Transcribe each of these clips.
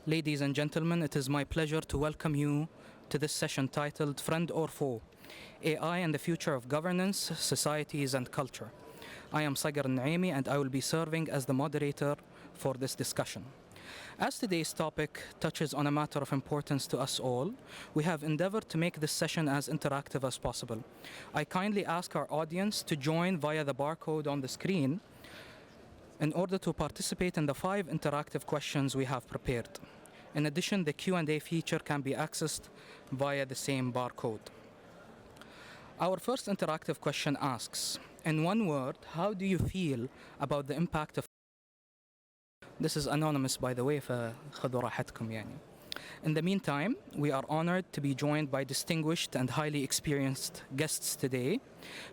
Ladies and gentlemen, it is my pleasure to welcome you to this session titled Friend or Foe? AI and the Future of Governance, Societies and Culture. I am Alnuaimi and I will be serving as the moderator for this discussion. As today's topic touches on a matter of importance to us all, we have endeavored to make this session as interactive as possible. I kindly ask our audience to join via the barcode on the screen in order to participate in the 5 interactive questions we have prepared. In addition, the Q&A feature can be accessed via the same barcode. Our first interactive question asks, in one word, how do you feel about the impact of... This is anonymous, by the way, فخذوا راحتكم يعني. In the meantime, we are honored to be joined by distinguished and highly experienced guests today.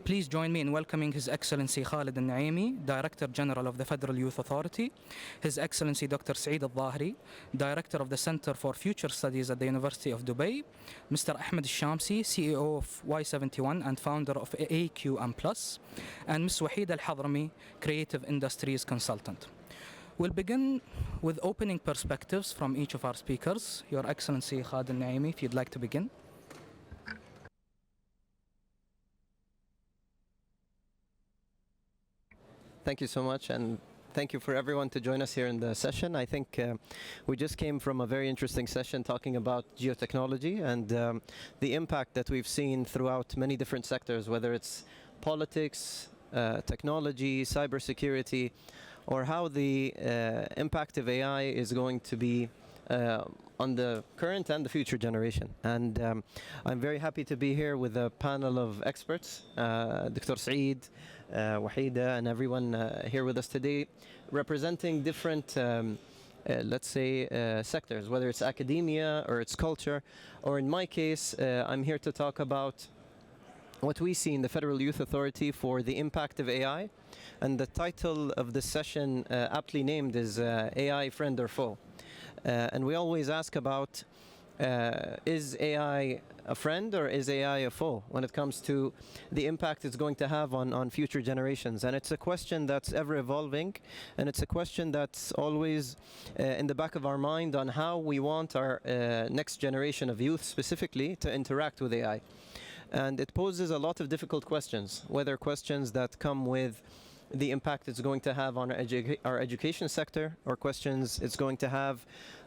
Please join me in welcoming His Excellency Khalid Alnuaimi, Director General of the Federal Youth Authority, His Excellency Dr. Saeed Dhaheri, Director of the Center for Future Studies at the University of Dubai, Mr. Ahmed Shamsi, CEO of Y71 and founder of AQM+, and Ms. Waheeda Hadhrami, Creative Industries Consultant. We'll begin with opening perspectives from each of our speakers. Your Excellency Khalid Alnuaimi, if you'd like to begin. Thank you so much, and thank you for everyone to join us here in the session. I think we just came from a very interesting session talking about geotechnology and the impact that we've seen throughout many different sectors, whether it's politics, technology, cybersecurity, or how the impact of AI is going to be on the current and the future generation. And I'm very happy to be here with a panel of experts, Dr. Saeed, Waheeda, and everyone here with us today, representing different, let's say, sectors, whether it's academia or it's culture, or in my case, I'm here to talk about what we see in the Federal Youth Authority for the impact of AI. And the title of this session, aptly named, is AI Friend or Foe? And we always ask about, is AI a friend or is AI a foe when it comes to the impact it's going to have on future generations? And it's a question that's ever evolving, and it's a question that's always in the back of our mind on how we want our next generation of youth specifically to interact with AI. And it poses a lot of difficult questions, whether questions that come with the impact it's going to have on our education sector, or questions it's going to have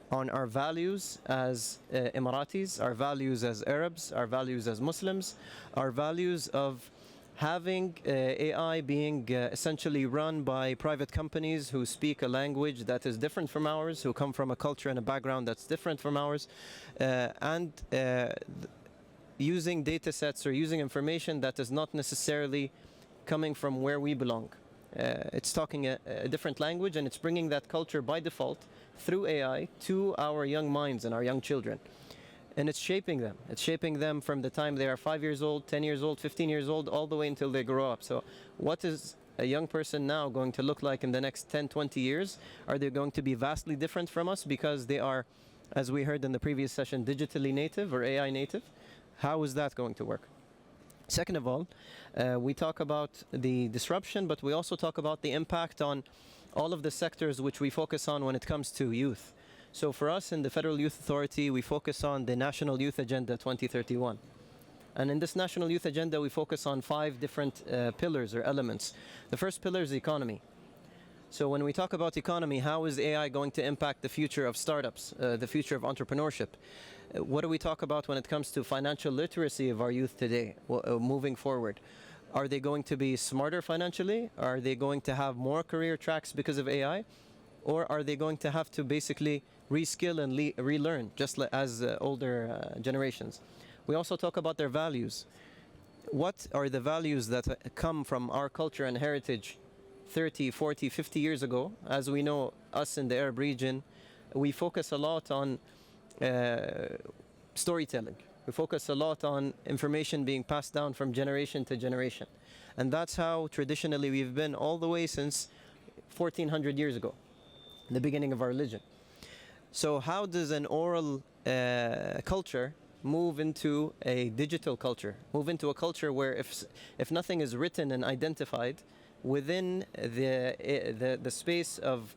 on our values as Emiratis, our values as Arabs, our values as Muslims, our values of having AI being essentially run by private companies who speak a language that is different from ours, who come from a culture and a background that's different from ours, and using data sets or using information that is not necessarily coming from where we belong. It's talking a different language, and it's bringing that culture by default through AI to our young minds and our young children. And it's shaping them. It's shaping them from the time they are 5 years old, 10 years old, 15 years old, all the way until they grow up. So what is a young person now going to look like in the next 10, 20 years? Are they going to be vastly different from us because they are, as we heard in the previous session, digitally native or AI native? How is that going to work? Second of all, we talk about the disruption, but we also talk about the impact on all of the sectors which we focus on when it comes to youth. So for us in the Federal Youth Authority, we focus on the National Youth Agenda 2031. And in this National Youth Agenda, we focus on 5 different pillars or elements. The first pillar is economy. So when we talk about economy, how is AI going to impact the future of startups, the future of entrepreneurship? What do we talk about when it comes to financial literacy of our youth today, moving forward? Are they going to be smarter financially? Are they going to have more career tracks because of AI? Or are they going to have to basically reskill and relearn, just as older generations? We also talk about their values. What are the values that come from our culture and heritage 30, 40, 50 years ago? As we know, us in the Arab region, we focus a lot on storytelling. We focus a lot on information being passed down from generation to generation. And that's how traditionally we've been all the way since 1400 years ago, the beginning of our religion. So how does an oral culture move into a digital culture, move into a culture where if nothing is written and identified within the space of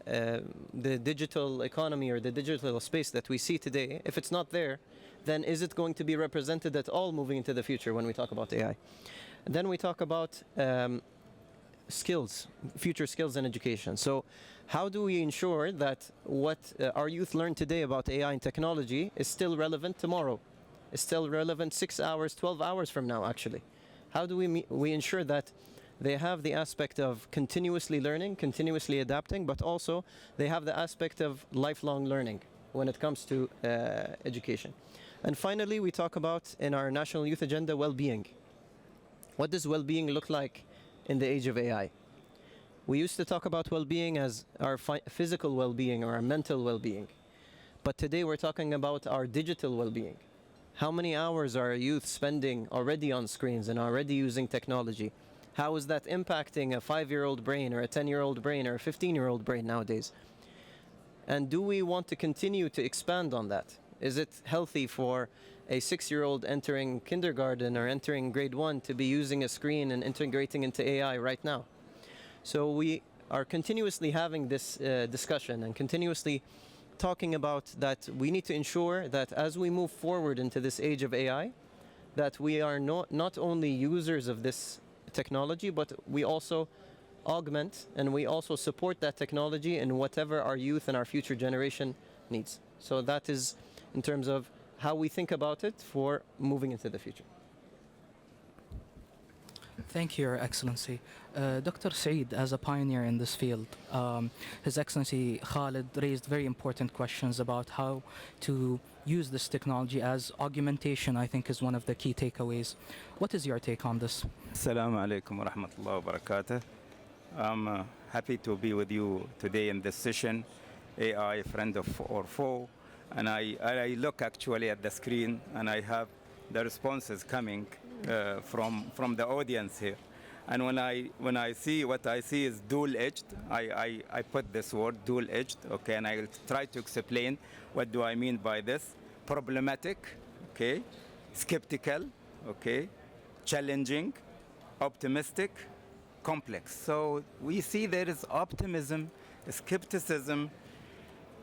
the digital economy or the digital space that we see today, if it's not there, then is it going to be represented at all moving into the future when we talk about AI? And then we talk about skills, future skills in education. So how do we ensure that what our youth learn today about AI and technology is still relevant tomorrow? Is still relevant 6 hours, 12 hours from now, actually? How do we ensure that they have the aspect of continuously learning, continuously adapting, but also they have the aspect of lifelong learning when it comes to education? And finally, we talk about, in our National Youth Agenda, well-being. What does well-being look like in the age of AI? We used to talk about well-being as our physical well-being or our mental well-being. But today we're talking about our digital well-being. How many hours are our youth spending already on screens and already using technology? How is that impacting a 5-year-old brain or a 10-year-old brain or a 15-year-old brain nowadays? And do we want to continue to expand on that? Is it healthy for a 6-year-old entering kindergarten or entering grade 1 to be using a screen and integrating into AI right now? So we are continuously having this discussion and continuously talking about that we need to ensure that as we move forward into this age of AI, that we are not only users of this technology, but we also augment and we also support that technology in whatever our youth and our future generation needs. So that is in terms of how we think about it for moving into the future. Thank you, Your Excellency. Dr. Saeed, as a pioneer in this field, His Excellency Khalid raised very important questions about how to use this technology as augmentation, I think, is one of the key takeaways. What is your take on this? Assalamu alaikum wa rahmatullahi wa barakatuh. I'm happy to be with you today in this session, AI, friend of or foe. And I look actually at the screen and I have the responses coming from the audience here. And when I see what I see is dual-edged, I put this word dual-edged, okay, and I will try to explain what do I mean by this. Problematic, okay, skeptical, okay, challenging, optimistic, complex. So we see there is optimism, skepticism,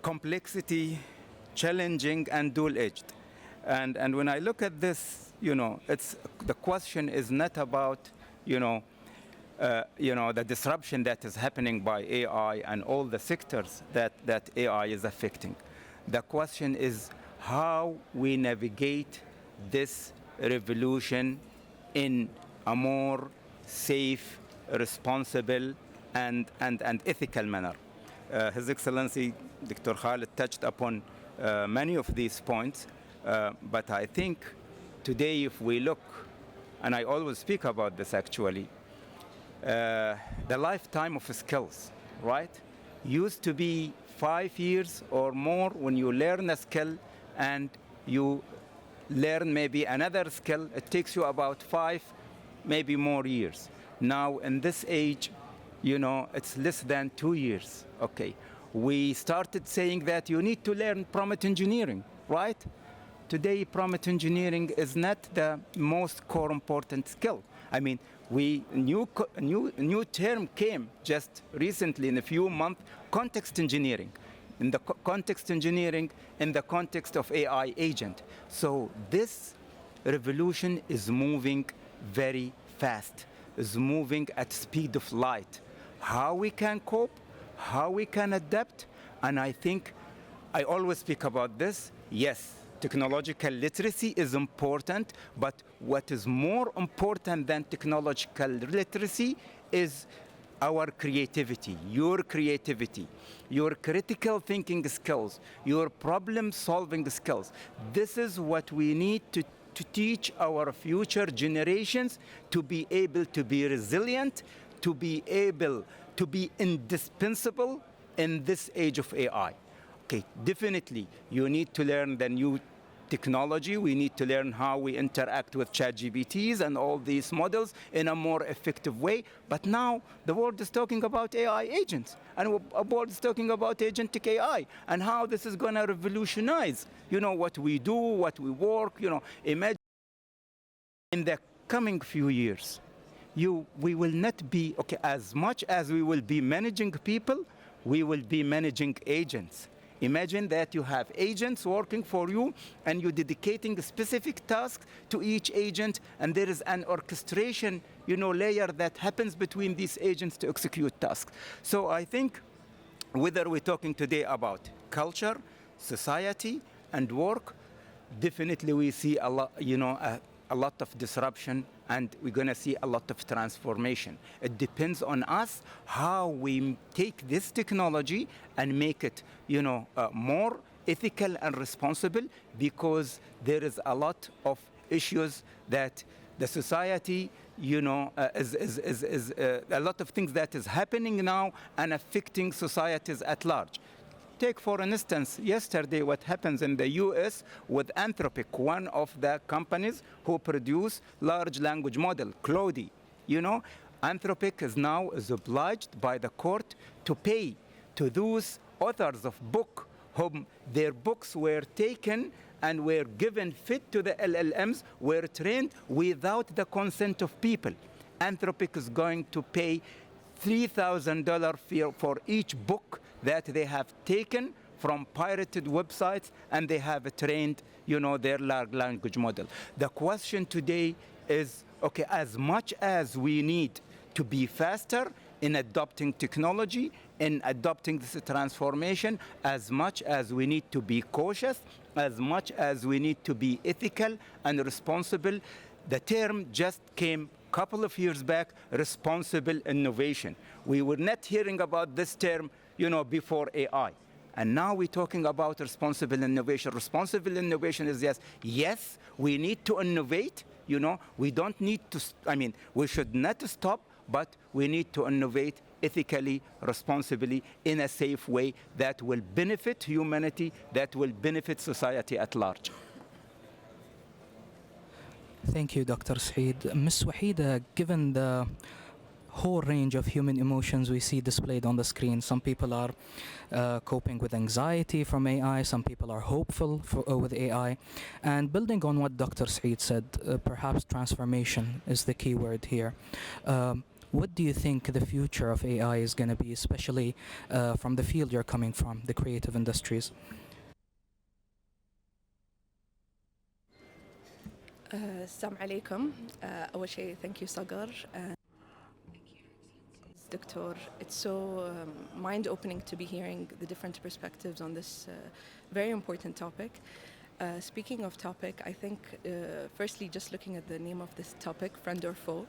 complexity, challenging, and dual-edged. And when I look at this, the question is not about, the disruption that is happening by AI and all the sectors that AI is affecting. The question is how we navigate this revolution in a more safe, responsible, and ethical manner. His Excellency Dr. Khalid touched upon many of these points, but I think today if we look, and I always speak about this actually, the lifetime of skills, right? Used to be 5 years or more when you learn a skill and you learn maybe another skill, it takes you about 5, maybe more years. Now in this age, it's less than 2 years, okay. We started saying that you need to learn prompt engineering, right? Today, prompt engineering is not the most core important skill. I mean, new term came just recently in a few months, context engineering. In the context engineering, in the context of AI agent. So this revolution is moving very fast, is moving at speed of light. How we can cope, how we can adapt, and I think I always speak about this. Yes, technological literacy is important, but what is more important than technological literacy is our creativity, your critical thinking skills, your problem-solving skills. This is what we need to teach our future generations to be able to be resilient, to be able to be indispensable in this age of AI. Okay, definitely, you need to learn the new technology. We need to learn how we interact with ChatGPTs and all these models in a more effective way. But now the world is talking about AI agents, and the world is talking about agentic AI, and how this is going to revolutionize, what we do, what we work. Imagine in the coming few years, we will not be, okay, as much as we will be managing people, we will be managing agents. Imagine that you have agents working for you and you're dedicating a specific task to each agent, and there is an orchestration, layer that happens between these agents to execute tasks. So I think whether we're talking today about culture, society, and work, definitely we see a lot, a lot of disruption, and we're going to see a lot of transformation. It depends on us how we take this technology and make it, more ethical and responsible, because there is a lot of issues that the society, is a lot of things that is happening now and affecting societies at large. Take, for instance, yesterday what happens in the US with Anthropic, one of the companies who produce large language model, Claude. Anthropic is now obliged by the court to pay to those authors of book whom their books were taken and were given fit to the LLMs, were trained without the consent of people. Anthropic is going to pay $3,000 for each book that they have taken from pirated websites, and they have trained, their large language model. The question today is, okay, as much as we need to be faster in adopting technology, in adopting this transformation, as much as we need to be cautious, as much as we need to be ethical and responsible. The term just came a couple of years back, responsible innovation. We were not hearing about this term, before AI. And now we're talking about responsible innovation. Responsible innovation is yes, we need to innovate, we don't need to, we should not stop, but we need to innovate ethically, responsibly, in a safe way that will benefit humanity, that will benefit society at large. Thank you, Dr. Saeed. Ms. Waheeda, given the whole range of human emotions we see displayed on the screen, some people are coping with anxiety from AI, some people are hopeful with AI, and building on what Dr. Saeed said, perhaps transformation is the key word here. What do you think the future of AI is going to be, especially from the field you're coming from, the creative industries? السلام عليكم. أول شيء thank you صقر. Doctor, it's so mind-opening to be hearing the different perspectives on this very important topic. Speaking of topic, I think firstly just looking at the name of this topic, friend or foe.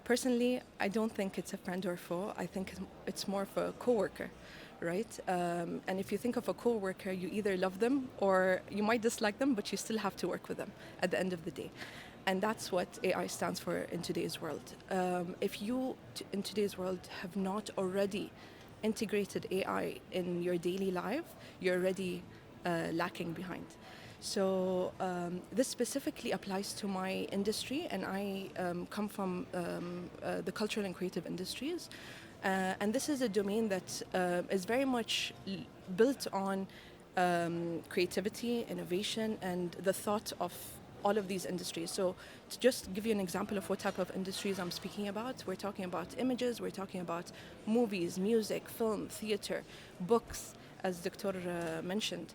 Personally, I don't think it's a friend or foe. I think it's more of a co-worker, right? And if you think of a co-worker, you either love them or you might dislike them, but you still have to work with them at the end of the day. And that's what AI stands for in today's world. If you, in today's world, have not already integrated AI in your daily life, you're already lacking behind. So this specifically applies to my industry, and I come from the cultural and creative industries. And this is a domain that is very much built on creativity, innovation, and the thought of all of these industries. So to just give you an example of what type of industries I'm speaking about, we're talking about images, we're talking about movies, music, film, theater, books, as Dr. mentioned.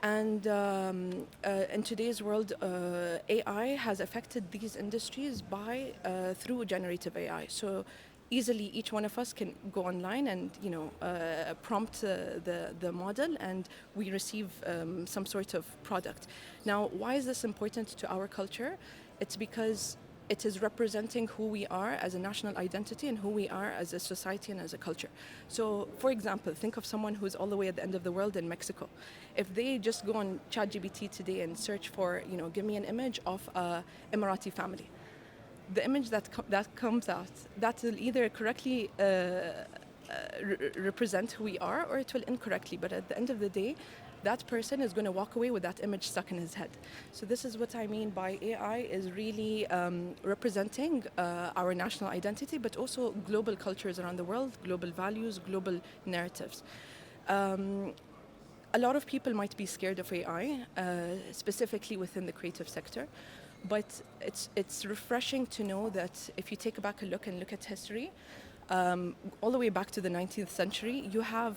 And in today's world, AI has affected these industries by through generative AI. So easily each one of us can go online and prompt the model, and we receive some sort of product. Now, why is this important to our culture? It's because it is representing who we are as a national identity and who we are as a society and as a culture. So, for example, think of someone who's all the way at the end of the world in Mexico. If they just go on ChatGPT today and search for, give me an image of a Emirati family, the image that comes out, that will either correctly represent who we are, or it will incorrectly. But at the end of the day, that person is going to walk away with that image stuck in his head. So this is what I mean by AI is really representing our national identity, but also global cultures around the world, global values, global narratives. A lot of people might be scared of AI, specifically within the creative sector. But it's refreshing to know that if you take back a look and look at history, all the way back to the 19th century, you have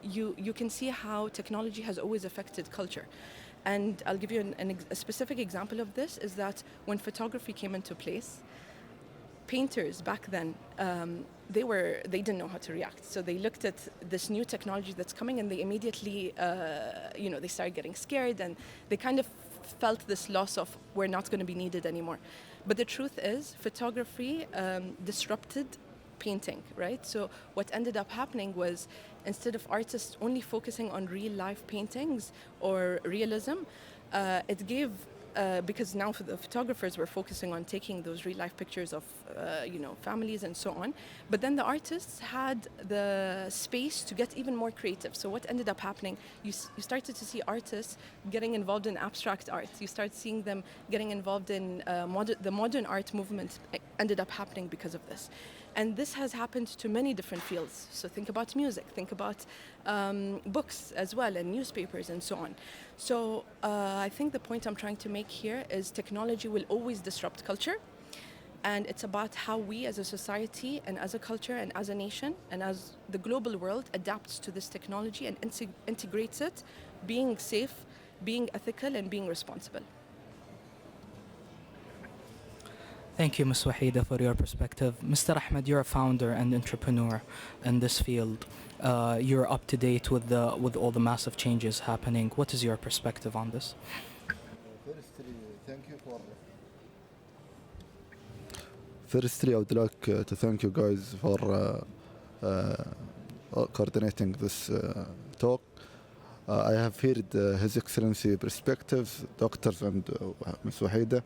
you can see how technology has always affected culture. And I'll give you a specific example of this is that when photography came into place, painters back then, they didn't know how to react. So they looked at this new technology that's coming and they immediately, they started getting scared and they kind of felt this loss of we're not going to be needed anymore. But the truth is photography disrupted painting, right? So what ended up happening was instead of artists only focusing on real life paintings or realism, it gave because now for the photographers were focusing on taking those real life pictures of families and so on, but then the artists had the space to get even more creative. So what ended up happening, you started to see artists getting involved in abstract art. You start seeing them getting involved in the modern art movement ended up happening because of this. And this has happened to many different fields. So think about music, think about books as well, and newspapers and so on. So I think the point I'm trying to make here is technology will always disrupt culture. And it's about how we as a society and as a culture and as a nation and as the global world adapts to this technology and integrates it, being safe, being ethical, and being responsible. Thank you, Ms. Waheeda, for your perspective. Mr. Ahmed, you're a founder and entrepreneur in this field. You're up to date with all the massive changes happening. What is your perspective on this? Firstly, I would like to thank you guys for coordinating this talk. I have heard His Excellency perspectives, doctors and Ms. Waheeda.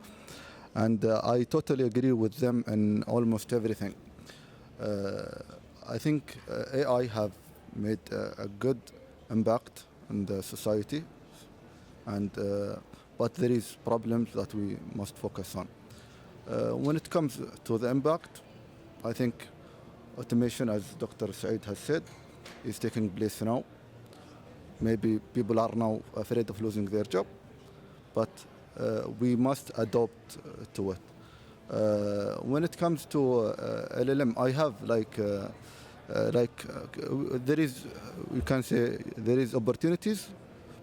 And I totally agree with them in almost everything. I think AI have made a good impact in the society, but there is problems that we must focus on. When it comes to the impact, I think automation, as Dr. Saeed has said, is taking place now. Maybe people are now afraid of losing their job, but we must adopt to it. When it comes to LLM, I have there is, you can say, there is opportunities,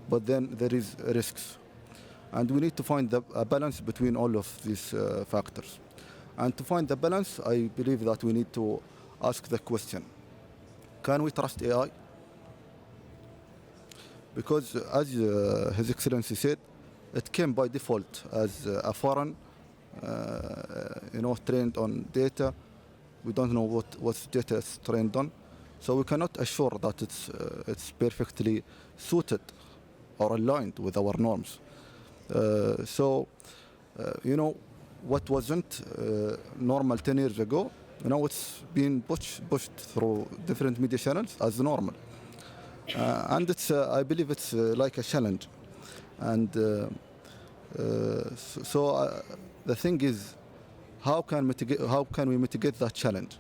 but then there is risks. And we need to find a balance between all of these factors. And to find the balance, I believe that we need to ask the question, can we trust AI? Because as His Excellency said, it came by default as a foreign, trained on data. We don't know what data is trained on, so we cannot assure that it's perfectly suited or aligned with our norms. What wasn't normal 10 years ago, it's been pushed through different media channels as normal, and I believe it's like a challenge. And the thing is, how can we mitigate that challenge?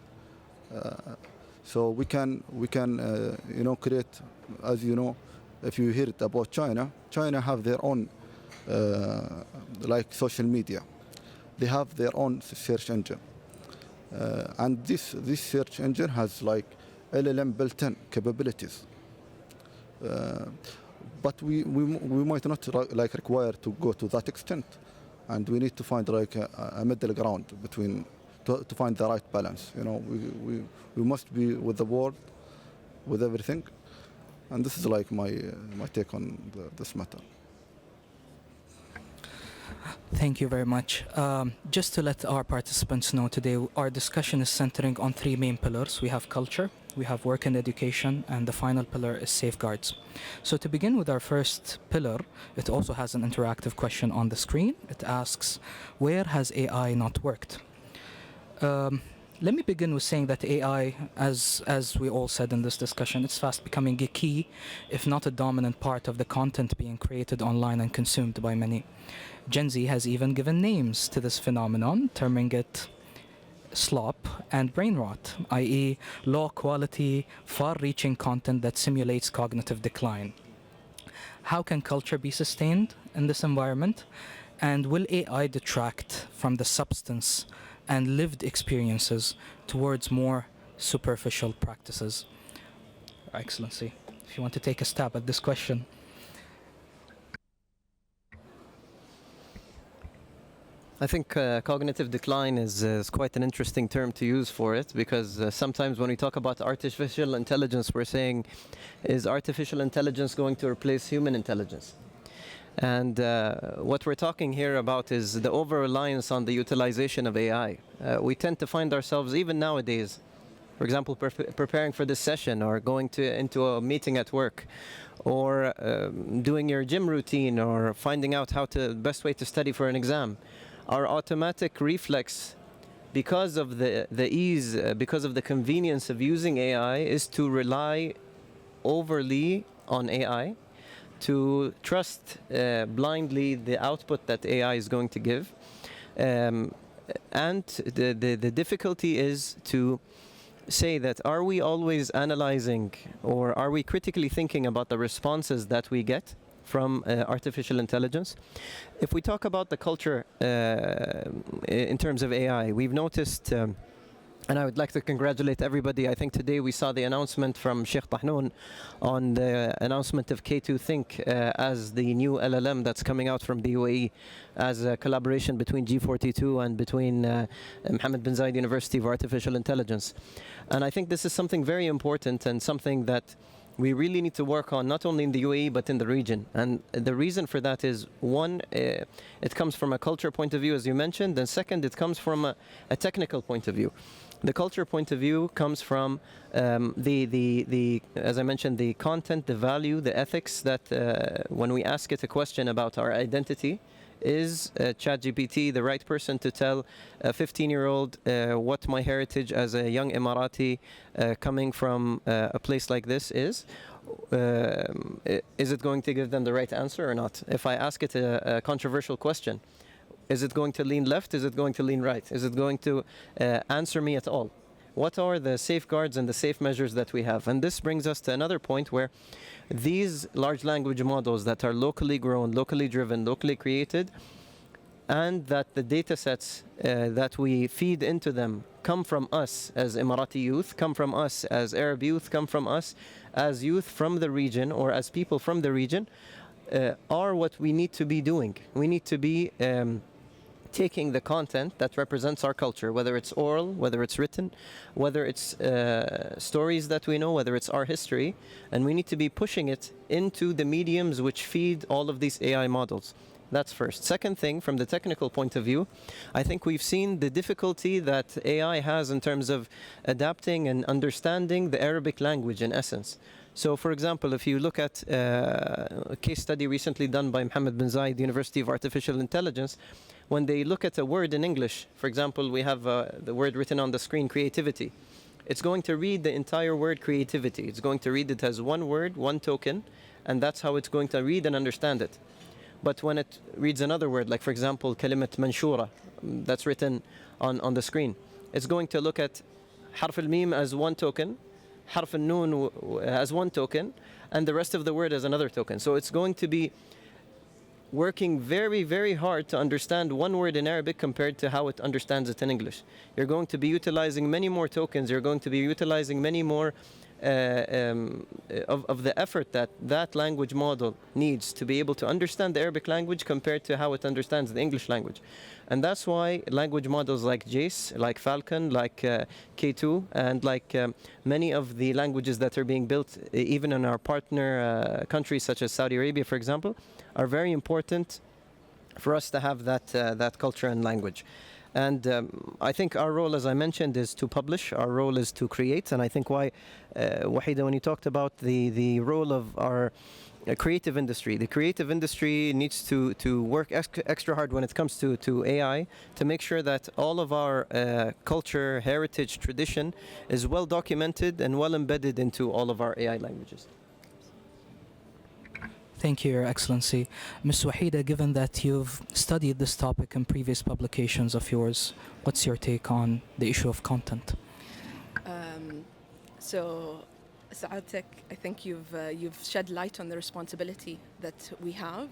So we can create, as you know, if you heard about China have their own like social media. They have their own search engine, and this search engine has like LLM built-in capabilities. But we might not require to go to that extent, and we need to find like a middle ground between to find the right balance. We must be with the world, with everything, and this is like my take on this matter. Thank you very much. Just to let our participants know today, our discussion is centering on three main pillars. We have culture, we have work and education, and the final pillar is safeguards. So to begin with our first pillar, it also has an interactive question on the screen. It asks, where has AI not worked? Let me begin with saying that AI, as we all said in this discussion, it's fast becoming a key, if not a dominant part of the content being created online and consumed by many. Gen Z has even given names to this phenomenon, terming it slop and brain rot, i.e. low quality, far-reaching content that simulates cognitive decline. How can culture be sustained in this environment? And will AI detract from the substance and lived experiences towards more superficial practices? Your Excellency, if you want to take a stab at this question. I think cognitive decline is quite an interesting term to use for it, because sometimes when we talk about artificial intelligence, we're saying, is artificial intelligence going to replace human intelligence? And what we're talking here about is the over-reliance on the utilization of AI. We tend to find ourselves, even nowadays, for example, preparing for this session, or going into a meeting at work, or doing your gym routine, or finding out the best way to study for an exam. Our automatic reflex, because of the ease, because of the convenience of using AI, is to rely overly on AI, to trust blindly the output that AI is going to give. And the difficulty is to say that, are we always analyzing, or are we critically thinking about the responses that we get from artificial intelligence? If we talk about the culture in terms of AI, we've noticed, and I would like to congratulate everybody. I think today we saw the announcement from Sheikh Tahnoon on the announcement of K2 Think as the new LLM that's coming out from the UAE, as a collaboration between G42 and between Mohammed bin Zayed University of Artificial Intelligence. And I think this is something very important, and something that we really need to work on, not only in the UAE but in the region. And the reason for that is, one, it comes from a culture point of view, as you mentioned, and second, it comes from a technical point of view. The culture point of view comes from as I mentioned, the content, the value, the ethics, that when we ask it a question about our identity, is ChatGPT the right person to tell a 15-year-old what my heritage as a young Emirati coming from a place like this is? Is it going to give them the right answer or not? If I ask it a controversial question, is it going to lean left? Is it going to lean right? Is it going to answer me at all? What are the safeguards and the safe measures that we have? And this brings us to another point, where these large language models that are locally grown, locally driven, locally created, and that the data sets that we feed into them come from us as Emirati youth, come from us as Arab youth, come from us as youth from the region, or as people from the region, are what we need to be doing. We need to be taking the content that represents our culture, whether it's oral, whether it's written, whether it's stories that we know, whether it's our history, and we need to be pushing it into the mediums which feed all of these AI models. That's first. Second thing, from the technical point of view, I think we've seen the difficulty that AI has in terms of adapting and understanding the Arabic language in essence. So, for example, if you look at a case study recently done by Mohammed bin Zayed University of Artificial Intelligence, when they look at a word in English, for example, we have the word written on the screen, creativity. It's going to read the entire word creativity. It's going to read it as one word, one token, and that's how it's going to read and understand it. But when it reads another word, like for example, kalimat manshura, that's written on the screen, it's going to look at harf al-mim as one token, harf al-noon as one token, and the rest of the word as another token. So it's going to be working very, very hard to understand one word in Arabic compared to how it understands it in English. You're going to be utilizing many more tokens. You're going to be utilizing many more of the effort that language model needs to be able to understand the Arabic language compared to how it understands the English language. And that's why language models like JACE, like Falcon, like K2, and like many of the languages that are being built even in our partner countries such as Saudi Arabia, for example, are very important for us to have that culture and language. And I think our role, as I mentioned, is to publish. Our role is to create. And I think why, Waheeda, when you talked about the role of our creative industry, the creative industry needs to work extra hard when it comes to AI, to make sure that all of our culture, heritage, tradition is well documented and well embedded into all of our AI languages. Thank you, Your Excellency. Ms. Waheeda, given that you've studied this topic in previous publications of yours, what's your take on the issue of content? So, Saeed, I think you've shed light on the responsibility that we have,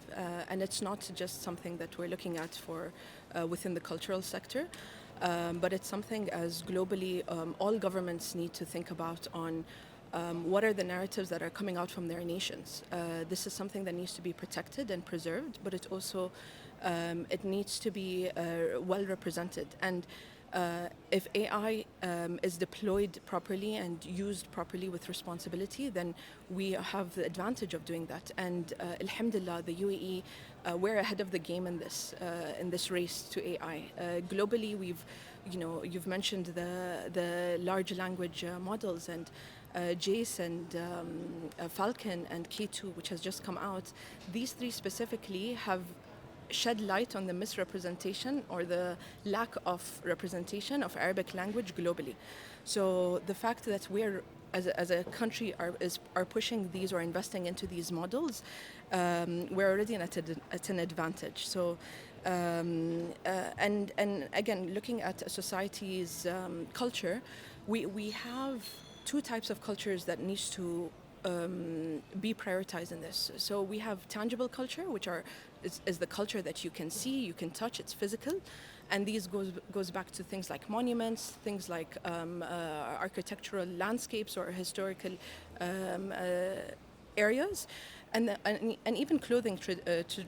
and it's not just something that we're looking at for within the cultural sector. but it's something as globally all governments need to think about on what are the narratives that are coming out from their nations. This is something that needs to be protected and preserved, but it also it needs to be well represented. And if AI is deployed properly and used properly with responsibility, then we have the advantage of doing that. And alhamdulillah, the UAE, we're ahead of the game in this race to AI. Globally, you've mentioned the large language models and JACE and Falcon and K2, which has just come out. These three specifically have shed light on the misrepresentation or the lack of representation of Arabic language globally. So the fact that we're as a country are pushing these or investing into these models, we're already at an advantage. So and again, looking at a society's culture, we have two types of cultures that needs to be prioritized in this. So we have tangible culture, which is the culture that you can see, you can touch, it's physical, and these goes back to things like monuments, things like architectural landscapes or historical areas, and even clothing,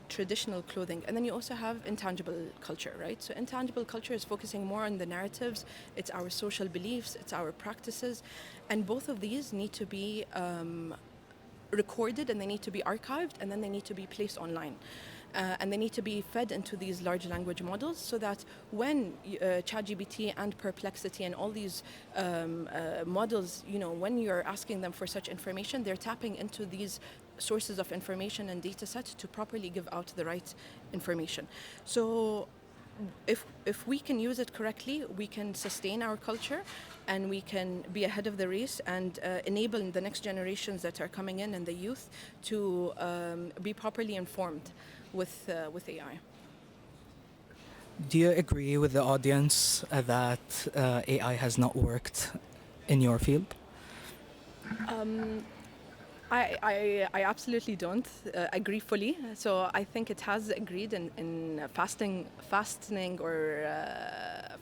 traditional clothing. And then you also have intangible culture, right? So intangible culture is focusing more on the narratives, it's our social beliefs, it's our practices, and both of these need to be recorded, and they need to be archived, and then they need to be placed online. And they need to be fed into these large language models so that when ChatGPT and Perplexity and all these models, when you're asking them for such information, they're tapping into these sources of information and data sets to properly give out the right information. So if we can use it correctly, we can sustain our culture and we can be ahead of the race and enable the next generations that are coming in and the youth to be properly informed with AI. Do you agree with the audience that AI has not worked in your field? I absolutely don't agree fully. So I think it has agreed in fastening or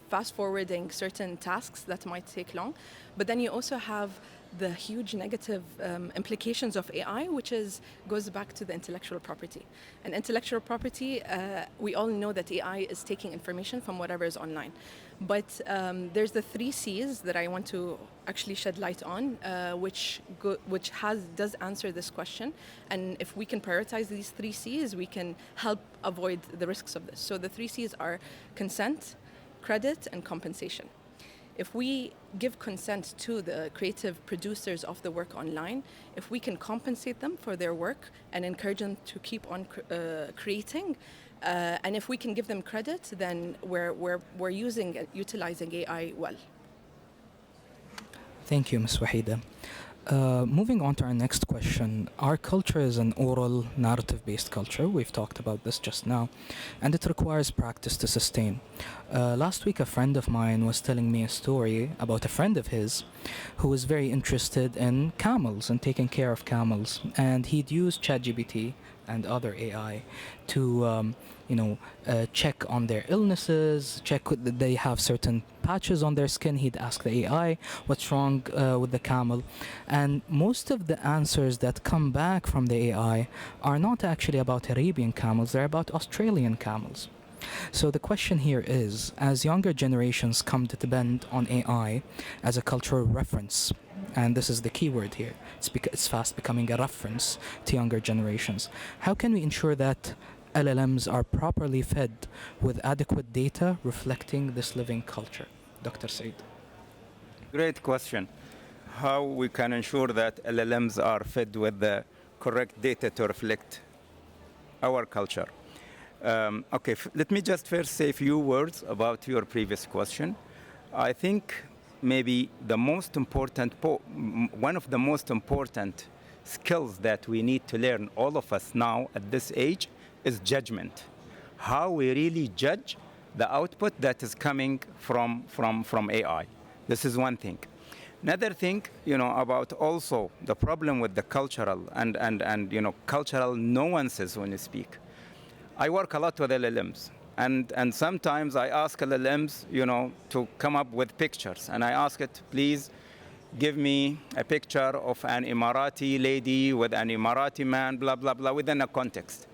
fast forwarding certain tasks that might take long. But then you also have the huge negative implications of AI, which goes back to the intellectual property. And intellectual property, we all know that AI is taking information from whatever is online. But there's the 3 C's that I want to actually shed light on, which does answer this question. And if we can prioritize these 3 C's, we can help avoid the risks of this. So the 3 C's are consent, credit, and compensation. If we give consent to the creative producers of the work online, if we can compensate them for their work and encourage them to keep on creating, and if we can give them credit, then we're utilizing AI well. Thank you, Ms. Waheeda. Moving on to our next question. Our culture is an oral, narrative-based culture. We've talked about this just now, and it requires practice to sustain. Last week, a friend of mine was telling me a story about a friend of his who was very interested in camels and taking care of camels, and he'd used ChatGPT and other AI to check on their illnesses, check that they have certain patches on their skin. He'd ask the AI what's wrong with the camel, and most of the answers that come back from the AI are not actually about Arabian camels, they're about Australian camels. So the question here is, as younger generations come to depend on AI as a cultural reference, and this is the key word here, it's fast becoming a reference to younger generations, how can we ensure that LLMs are properly fed with adequate data reflecting this living culture? Dr. Saeed. Great question. How we can ensure that LLMs are fed with the correct data to reflect our culture. Let me just first say a few words about your previous question. I think maybe the most important, one of the most important skills that we need to learn, all of us now at this age, is judgment. How we really judge the output that is coming from AI. This is one thing. Another thing, about also the problem with the cultural and cultural nuances when you speak. I work a lot with LLMs, and sometimes I ask LLMs, to come up with pictures, and I ask it, please give me a picture of an Emirati lady with an Emirati man, blah, blah, blah, within a context.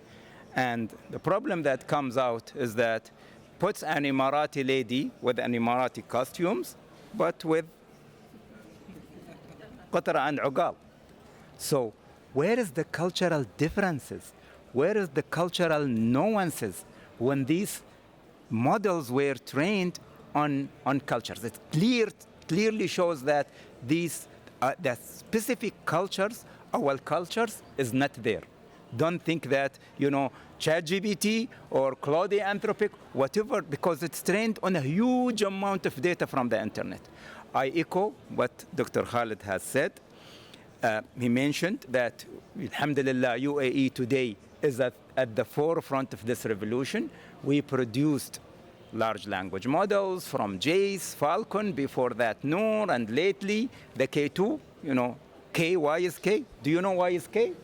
And the problem that comes out is that puts an Emirati lady with an Emirati costumes, but with qatra and uqal. So where is the cultural differences? Where is the cultural nuances when these models were trained on cultures? It clearly shows that these the specific cultures, our cultures, is not there. Don't think that, ChatGPT or Claude Anthropic, whatever, because it's trained on a huge amount of data from the internet. I echo what Dr. Khalid has said. He mentioned that, alhamdulillah, UAE today is at the forefront of this revolution. We produced large language models from Jace, Falcon, before that Noor, and lately the K2, K, why is K? Do you know why is K?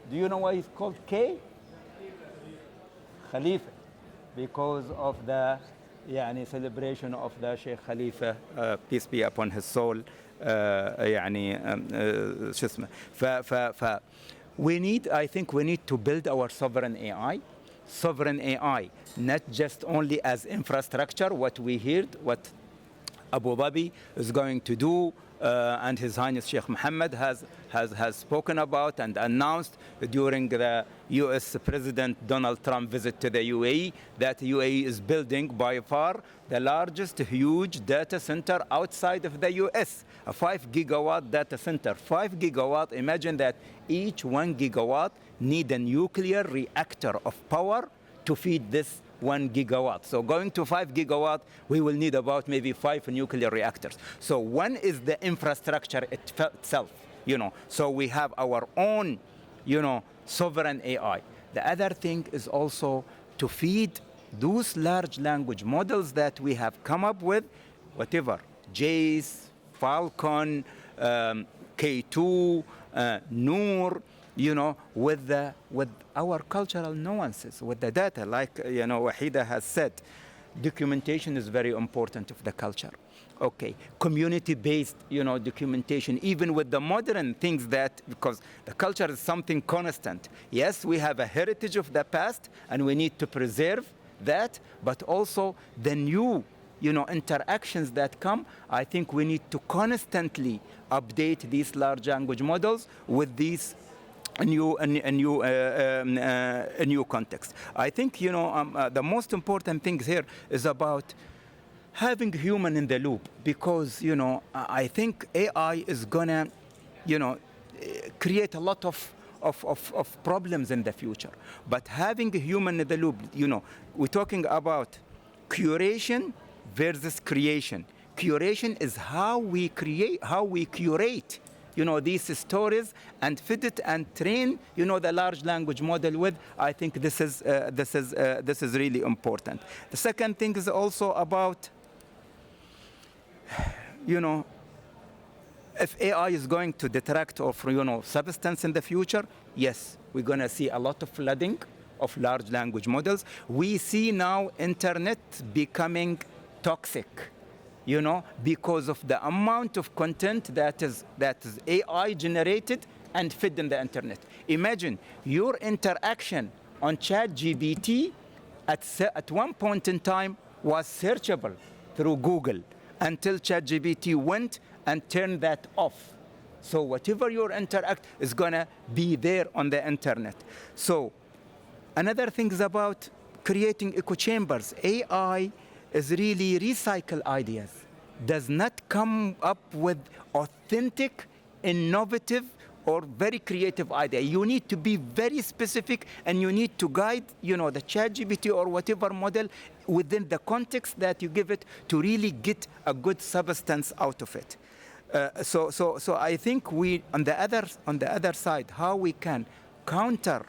Do you know why it's called K? Khalifa, because of the celebration of the Sheikh Khalifa, peace be upon his soul. I think we need to build our sovereign AI. Sovereign AI, not just only as infrastructure, what we heard, what Abu Dhabi is going to do, and His Highness Sheikh Mohammed has spoken about and announced during the US President Donald Trump visit to the UAE, that UAE is building by far the largest huge data center outside of the US, a 5 gigawatt data center. 5 gigawatt, imagine that each 1 gigawatt need a nuclear reactor of power to feed this 1 gigawatt. So going to 5 gigawatt, we will need about maybe 5 nuclear reactors. So one is the infrastructure itself, So we have our own, sovereign AI. The other thing is also to feed those large language models that we have come up with, whatever, Jace, Falcon, K2, Noor, with our cultural nuances, with the data, like Waheeda has said, documentation is very important of the culture. Okay, community-based, documentation, even with the modern things because the culture is something constant. Yes, we have a heritage of the past, and we need to preserve that, but also the new, interactions that come. I think we need to constantly update these large language models with these a new context. I think the most important thing here is about having human in the loop, because I think AI is gonna create a lot of problems in the future. But having a human in the loop, we're talking about curation versus creation. Curation is how we curate these stories and feed it and train, the large language model with. I think this is really important. The second thing is also about, if AI is going to detract of, substance in the future, yes, we're going to see a lot of flooding of large language models. We see now internet becoming toxic, because of the amount of content that is AI generated and fed in the internet. Imagine your interaction on ChatGPT at one point in time was searchable through Google until ChatGPT went and turned that off. So whatever your interact is gonna be there on the internet. So another thing is about creating echo chambers. AI is really recycle ideas, does not come up with authentic, innovative, or very creative idea. You need to be very specific, and you need to guide, the ChatGPT or whatever model within the context that you give it to really get a good substance out of it. So I think we, on the other side, how we can counteract,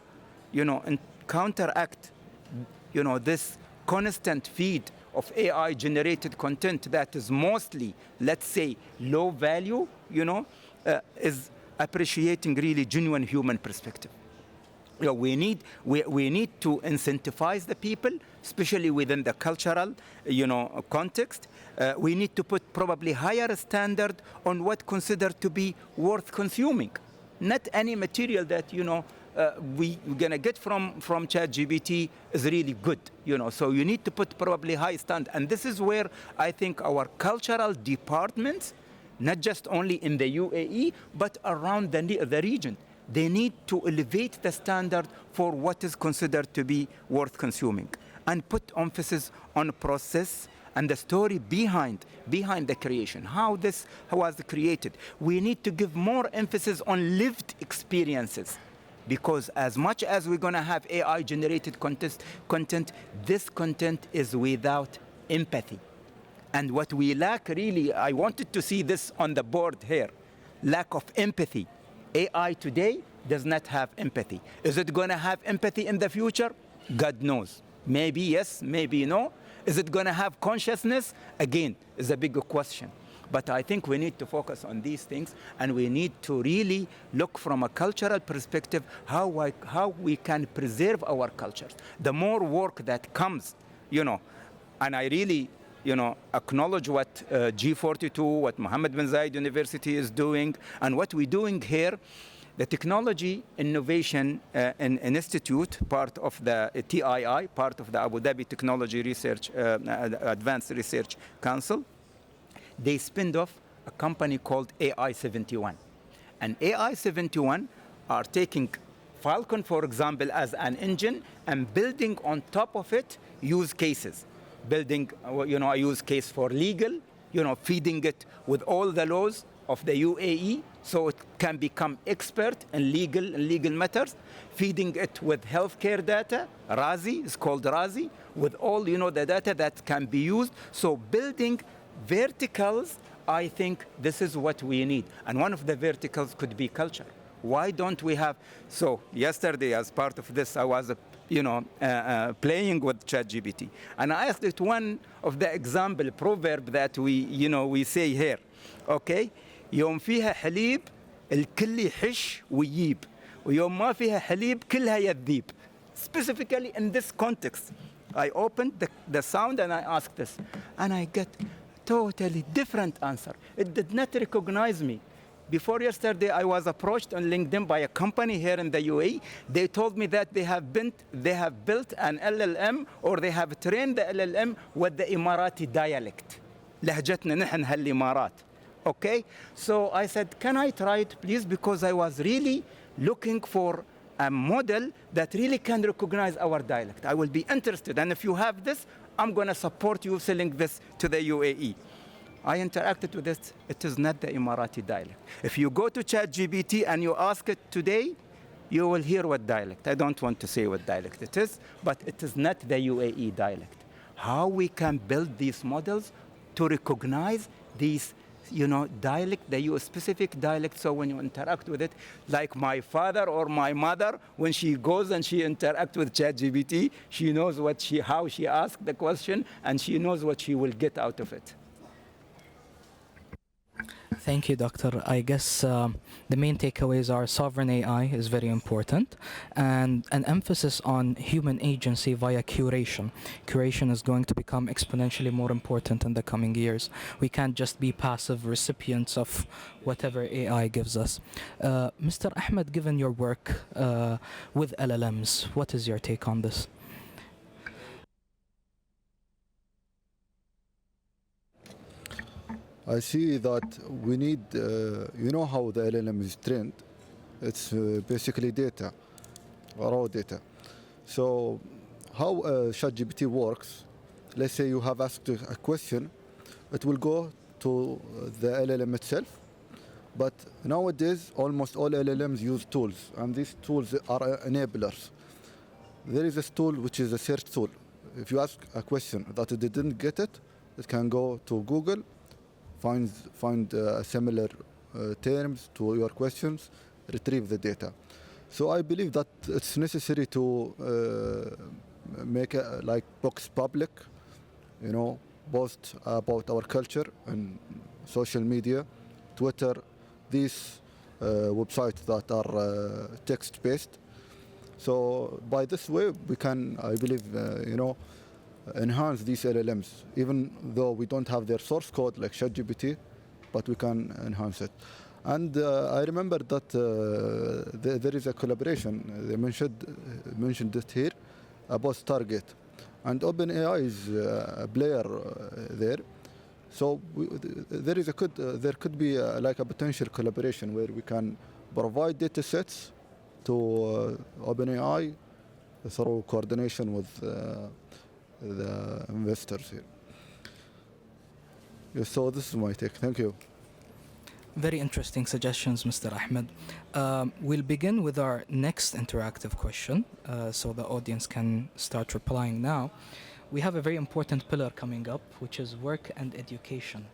this constant feed of AI-generated content that is mostly, let's say, low value, is appreciating really genuine human perspective. we need to incentivize the people, especially within the cultural, context. We need to put probably higher standard on what considered to be worth consuming. Not any material that, we're going to get from ChatGPT is really good, So you need to put probably high standard. And this is where I think our cultural departments, not just only in the UAE, but around the region, they need to elevate the standard for what is considered to be worth consuming and put emphasis on process and the story behind the creation, how this was created. We need to give more emphasis on lived experiences, because as much as we're going to have AI-generated content, this content is without empathy. And what we lack really, I wanted to see this on the board here, lack of empathy. AI today does not have empathy. Is it going to have empathy in the future? God knows. Maybe yes, maybe no. Is it going to have consciousness? Again, is a big question. But I think we need to focus on these things, and we need to really look from a cultural perspective how we can preserve our cultures. The more work that comes, and I really, acknowledge what G42, what Mohammed bin Zayed University is doing, and what we're doing here. The Technology Innovation Institute, part of the TII, part of the Abu Dhabi Technology Research, Advanced Research Council, they spinned off a company called AI-71. And AI-71 are taking Falcon, for example, as an engine and building on top of it use cases. Building, a use case for legal, feeding it with all the laws of the UAE, so it can become expert in legal matters, feeding it with healthcare data, Razi, it's called Razi, with all, the data that can be used. So building verticals, I think this is what we need. And one of the verticals could be culture. Why don't we have, so yesterday as part of this, I was, playing with ChatGPT. And I asked it one of the example proverb that we say here, okay? يوم فيها حليب الكل يحش ويجيب ويوم ما فيها حليب كلها يذيب. Specifically in this context, I opened the sound and I asked this, and I get totally different answer. It did not recognize me. Before yesterday, I was approached on LinkedIn by a company here in the UAE. They told me that they have built an LLM, or they have trained the LLM with the Emirati dialect. لهجتنا نحن هالإمارات. Okay, so I said, can I try it, please? Because I was really looking for a model that really can recognize our dialect. I will be interested, and if you have this, I'm going to support you selling this to the UAE. I interacted with it. It is not the Emirati dialect. If you go to ChatGPT and you ask it today, you will hear what dialect. I don't want to say what dialect it is, but it is not the UAE dialect. How we can build these models to recognize these dialect, the specific dialect, so when you interact with it, like my father or my mother, when she goes and she interacts with ChatGPT, she knows how she asked the question, and she knows what she will get out of it. Thank you, Doctor. I guess the main takeaways are sovereign AI is very important, and an emphasis on human agency via curation. Curation is going to become exponentially more important in the coming years. We can't just be passive recipients of whatever AI gives us. Mr. Ahmed, given your work with LLMs, what is your take on this? I see that we need, how the LLM is trained. It's basically data, raw data. So how ChatGPT works, let's say you have asked a question, it will go to the LLM itself. But nowadays, almost all LLMs use tools, and these tools are enablers. There is a tool which is a search tool. If you ask a question that it didn't get it can go to Google, find similar terms to your questions, retrieve the data. So I believe that it's necessary to make books public, post about our culture and social media, Twitter, these websites that are text-based. So by this way, we can, I believe, enhance these LLMs, even though we don't have their source code like ChatGPT, but we can enhance it. And I remember that there is a collaboration, they mentioned it here, about Target. And OpenAI is a player there. So there could be like a potential collaboration where we can provide data sets to OpenAI through coordination with the investors here. Yes, so this is my take. Thank you. Very interesting suggestions, Mr. Ahmed. We'll begin with our next interactive question, so the audience can start replying now. We have a very important pillar coming up, which is work and education.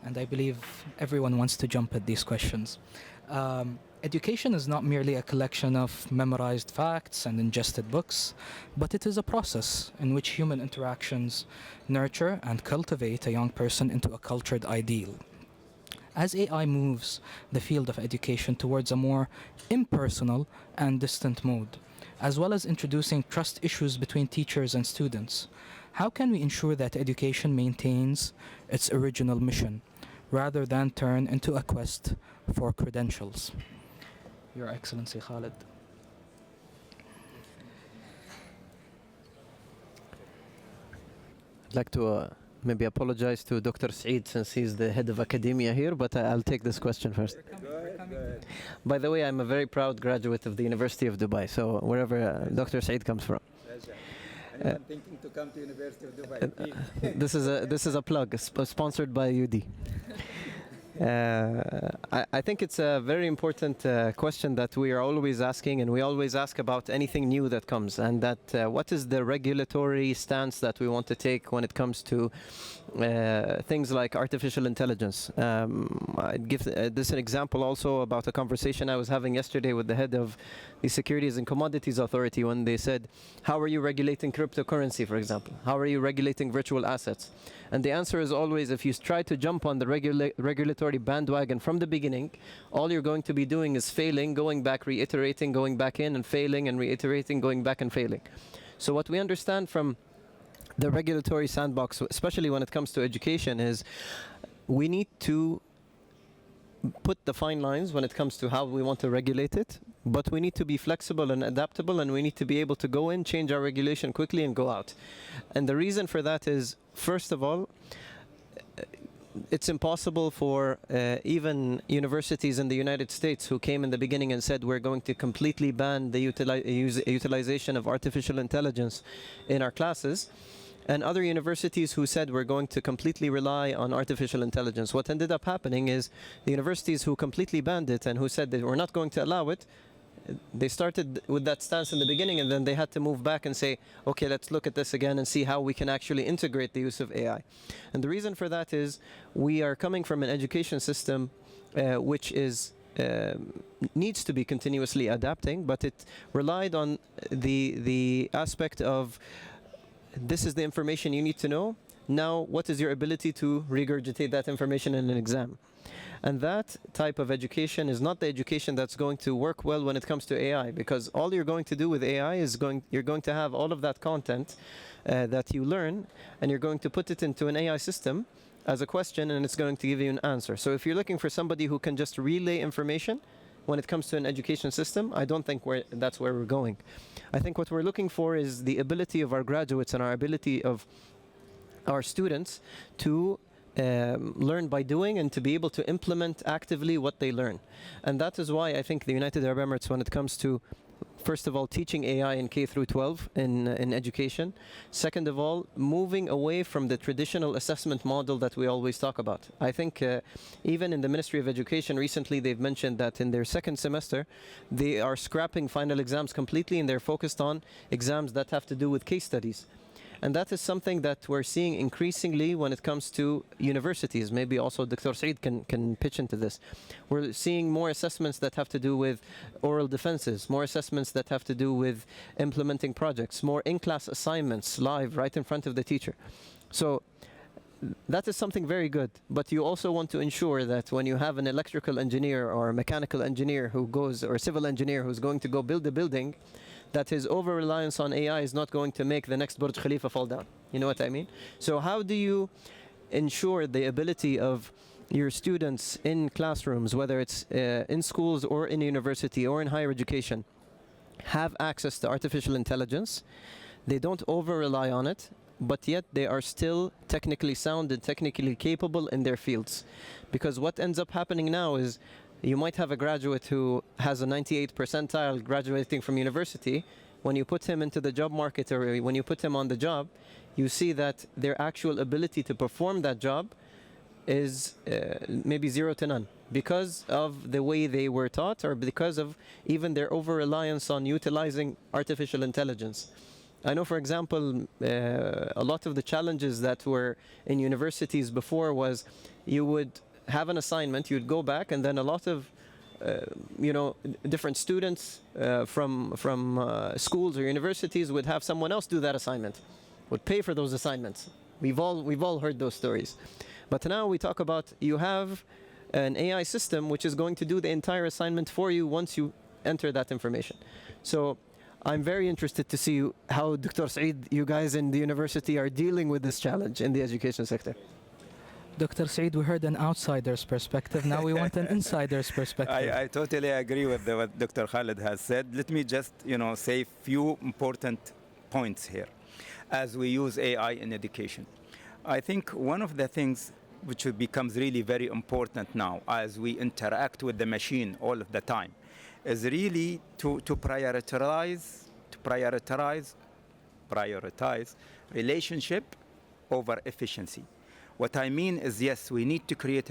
And I believe everyone wants to jump at these questions. Education is not merely a collection of memorized facts and ingested books, but it is a process in which human interactions nurture and cultivate a young person into a cultured ideal. As AI moves the field of education towards a more impersonal and distant mode, as well as introducing trust issues between teachers and students, how can we ensure that education maintains its original mission, rather than turn into a quest for credentials? Your Excellency Khalid. I'd like to maybe apologize to Dr. Saeed since he's the head of academia here, but I'll take this question first. By the way, I'm a very proud graduate of the University of Dubai, so wherever Dr. Saeed comes from. Anyone thinking to come to University of Dubai? This is a plug, sponsored by UD. I think it's a very important question that we are always asking, and we always ask about anything new that comes, and that what is the regulatory stance that we want to take when it comes to things like artificial intelligence. I'd give this an example also about a conversation I was having yesterday with the head of the Securities and Commodities Authority when they said, how are you regulating cryptocurrency, for example? How are you regulating virtual assets? And the answer is always, if you try to jump on the regulatory bandwagon from the beginning, all you're going to be doing is failing, going back, reiterating, going back in, and failing, and reiterating, going back and failing. So what we understand from the regulatory sandbox, especially when it comes to education, is we need to put the fine lines when it comes to how we want to regulate it, but we need to be flexible and adaptable, and we need to be able to go in, change our regulation quickly, and go out. And the reason for that is, first of all, it's impossible for even universities in the United States who came in the beginning and said we're going to completely ban the utilization of artificial intelligence in our classes, and other universities who said we're going to completely rely on artificial intelligence. What ended up happening is the universities who completely banned it and who said that we're not going to allow it, they started with that stance in the beginning, and then they had to move back and say, okay, let's look at this again and see how we can actually integrate the use of AI. And the reason for that is we are coming from an education system which is needs to be continuously adapting, but it relied on the aspect of this is the information you need to know. Now, what is your ability to regurgitate that information in an exam? And that type of education is not the education that's going to work well when it comes to AI, because all you're going to do with AI is you're going to have all of that content that you learn, and you're going to put it into an AI system as a question, and it's going to give you an answer. So if you're looking for somebody who can just relay information when it comes to an education system, I don't think that's where we're going. I think what we're looking for is the ability of our graduates and our ability of our students to learn by doing and to be able to implement actively what they learn. And that is why I think the United Arab Emirates, when it comes to, first of all, teaching AI in K through 12 in education. Second of all, moving away from the traditional assessment model that we always talk about. I think even in the Ministry of Education recently, they've mentioned that in their second semester, they are scrapping final exams completely, and they're focused on exams that have to do with case studies. And that is something that we're seeing increasingly when it comes to universities. Maybe also Dr. Saeed can pitch into this. We're seeing more assessments that have to do with oral defenses, more assessments that have to do with implementing projects, more in-class assignments live right in front of the teacher. So that is something very good, but you also want to ensure that when you have an electrical engineer or a mechanical engineer who goes, or a civil engineer who's going to go build a building, that his over-reliance on AI is not going to make the next Burj Khalifa fall down. You know what I mean? So how do you ensure the ability of your students in classrooms, whether it's in schools or in university or in higher education, have access to artificial intelligence? They don't over-rely on it, but yet they are still technically sound and technically capable in their fields. Because what ends up happening now is you might have a graduate who has a 98 percentile graduating from university. When you put him into the job market or when you put him on the job, you see that their actual ability to perform that job is maybe 0 to none because of the way they were taught or because of even their over-reliance on utilizing artificial intelligence. I know, for example, a lot of the challenges that were in universities before was you would have an assignment, you'd go back, and then a lot of different students from schools or universities would have someone else do that assignment, would pay for those assignments. We've all heard those stories. But now we talk about you have an AI system which is going to do the entire assignment for you once you enter that information. So I'm very interested to see how, Dr. Saeed, you guys in the university are dealing with this challenge in the education sector. Dr. Saeed, we heard an outsider's perspective. Now we want an insider's perspective. I totally agree with what Dr. Khalid has said. Let me just, say a few important points here as we use AI in education. I think one of the things which becomes really very important now as we interact with the machine all of the time is really to prioritize relationship over efficiency. What I mean is, yes, we have to create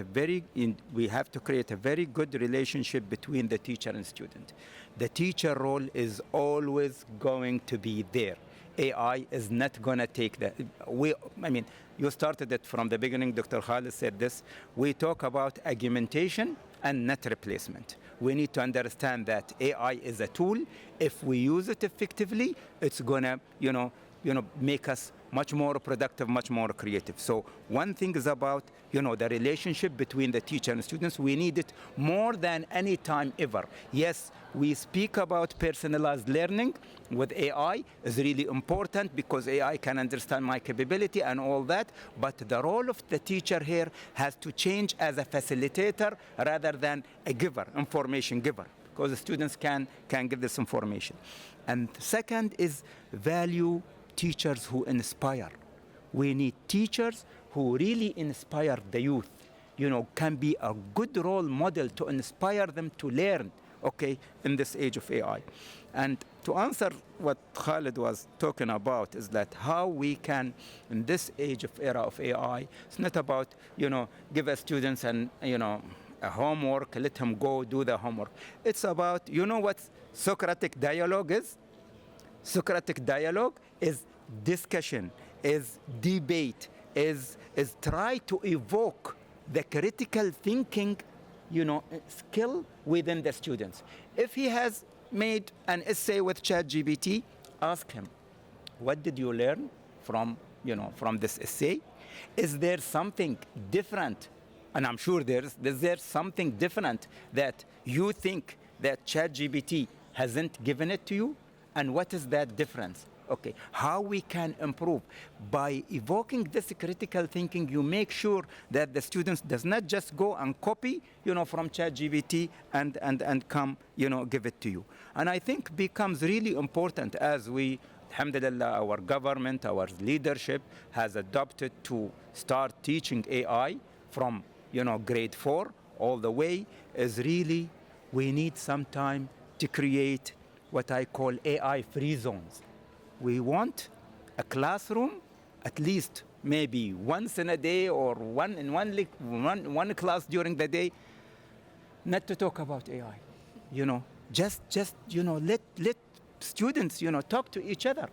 a very good relationship between the teacher and student. The teacher role is always going to be there. AI is not going to take that. You started it from the beginning. Dr. Khalid said this. We talk about augmentation and not replacement. We need to understand that AI is a tool. If we use it effectively, it's going to, make us much more productive, much more creative. So one thing is about, the relationship between the teacher and students. We need it more than any time ever. Yes, we speak about personalized learning with AI is really important because AI can understand my capability and all that. But the role of the teacher here has to change as a facilitator rather than a giver, information giver, because the students can give this information. And second is value teachers who inspire. We need teachers who really inspire the youth, can be a good role model to inspire them to learn, in this age of AI. And to answer what Khalid was talking about is that how we can, in this era of AI, it's not about, give a students a homework, let him go do the homework. It's about, what Socratic dialogue is? Socratic dialogue is discussion, is debate, is try to evoke the critical thinking, skill within the students. If he has made an essay with ChatGPT, ask him, what did you learn from this essay? Is there something different? And I'm sure is there something different that you think that ChatGPT hasn't given it to you? And what is that difference? How we can improve by evoking this critical thinking. You make sure that the students does not just go and copy, from ChatGPT and come, give it to you. And I think becomes really important as we, alhamdulillah, our government, our leadership has adopted to start teaching AI from, grade 4 all the way. Is really we need some time to create what I call AI free zones. We want a classroom, at least maybe once in a day or one class during the day, not to talk about AI. Just let students, talk to each other.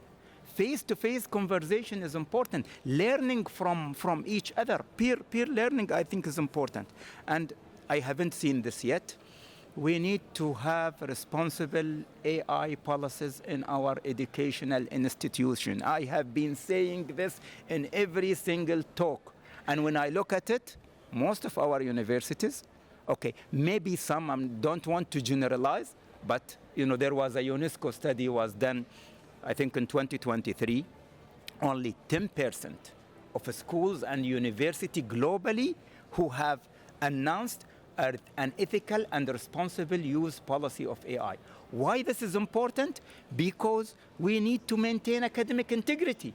Face-to-face conversation is important. Learning from each other, peer learning, I think is important. And I haven't seen this yet. We need to have responsible AI policies in our educational institution. I have been saying this in every single talk. And when I look at it, most of our universities, maybe some, don't want to generalize, but there was a UNESCO study was done, I think in 2023, only 10% of schools and university globally who have announced an ethical and responsible use policy of AI. Why this is important? Because we need to maintain academic integrity.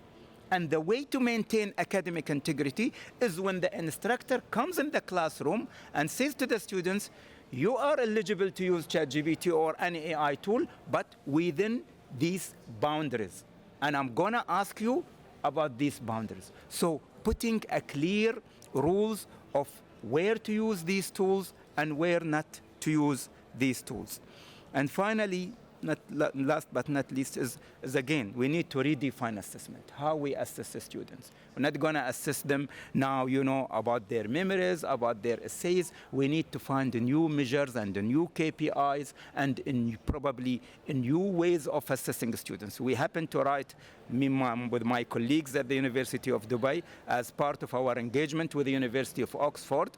And the way to maintain academic integrity is when the instructor comes in the classroom and says to the students, you are eligible to use ChatGPT or any AI tool, but within these boundaries. And I'm going to ask you about these boundaries. So putting a clear rules of where to use these tools and where not to use these tools. And finally, last but not least, is again, we need to redefine assessment, how we assess the students. We're not going to assess them now, about their memories, about their essays. We need to find new measures and new KPIs and probably new ways of assessing students. We happen to write, with my colleagues at the University of Dubai, as part of our engagement with the University of Oxford,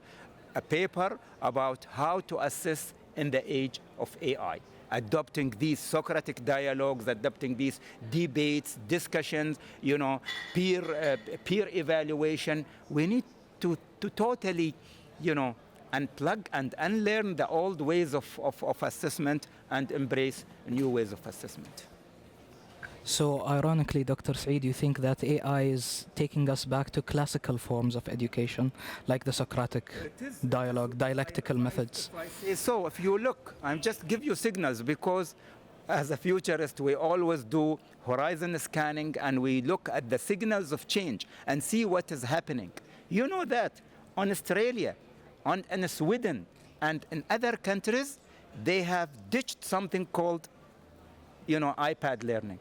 a paper about how to assess in the age of AI. Adopting these Socratic dialogues, adopting these debates, discussions, peer evaluation. We need to totally, unplug and unlearn the old ways of assessment and embrace new ways of assessment. So ironically, Dr. Saeed, you think that AI is taking us back to classical forms of education, like the Socratic dialogue, dialectical methods? So if you look, I'm just give you signals because as a futurist, we always do horizon scanning and we look at the signals of change and see what is happening. You know that on Australia, in Sweden, and in other countries, they have ditched something called, iPad learning.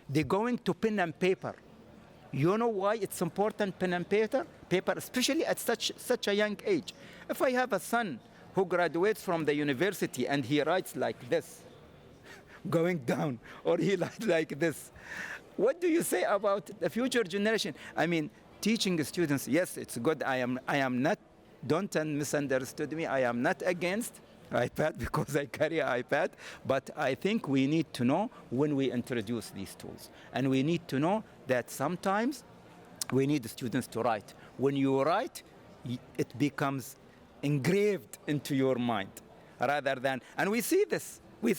They're going to pen and paper. You know why it's important, pen and paper, especially at such a young age. If I have a son who graduates from the university and he writes like this, going down, or he writes like this, what do you say about the future generation? I mean, teaching students, yes, it's good. I am not, don't misunderstand me, I am not against iPad because I carry an iPad, but I think we need to know when we introduce these tools. And we need to know that sometimes we need the students to write. When you write, it becomes engraved into your mind rather than, and we see this with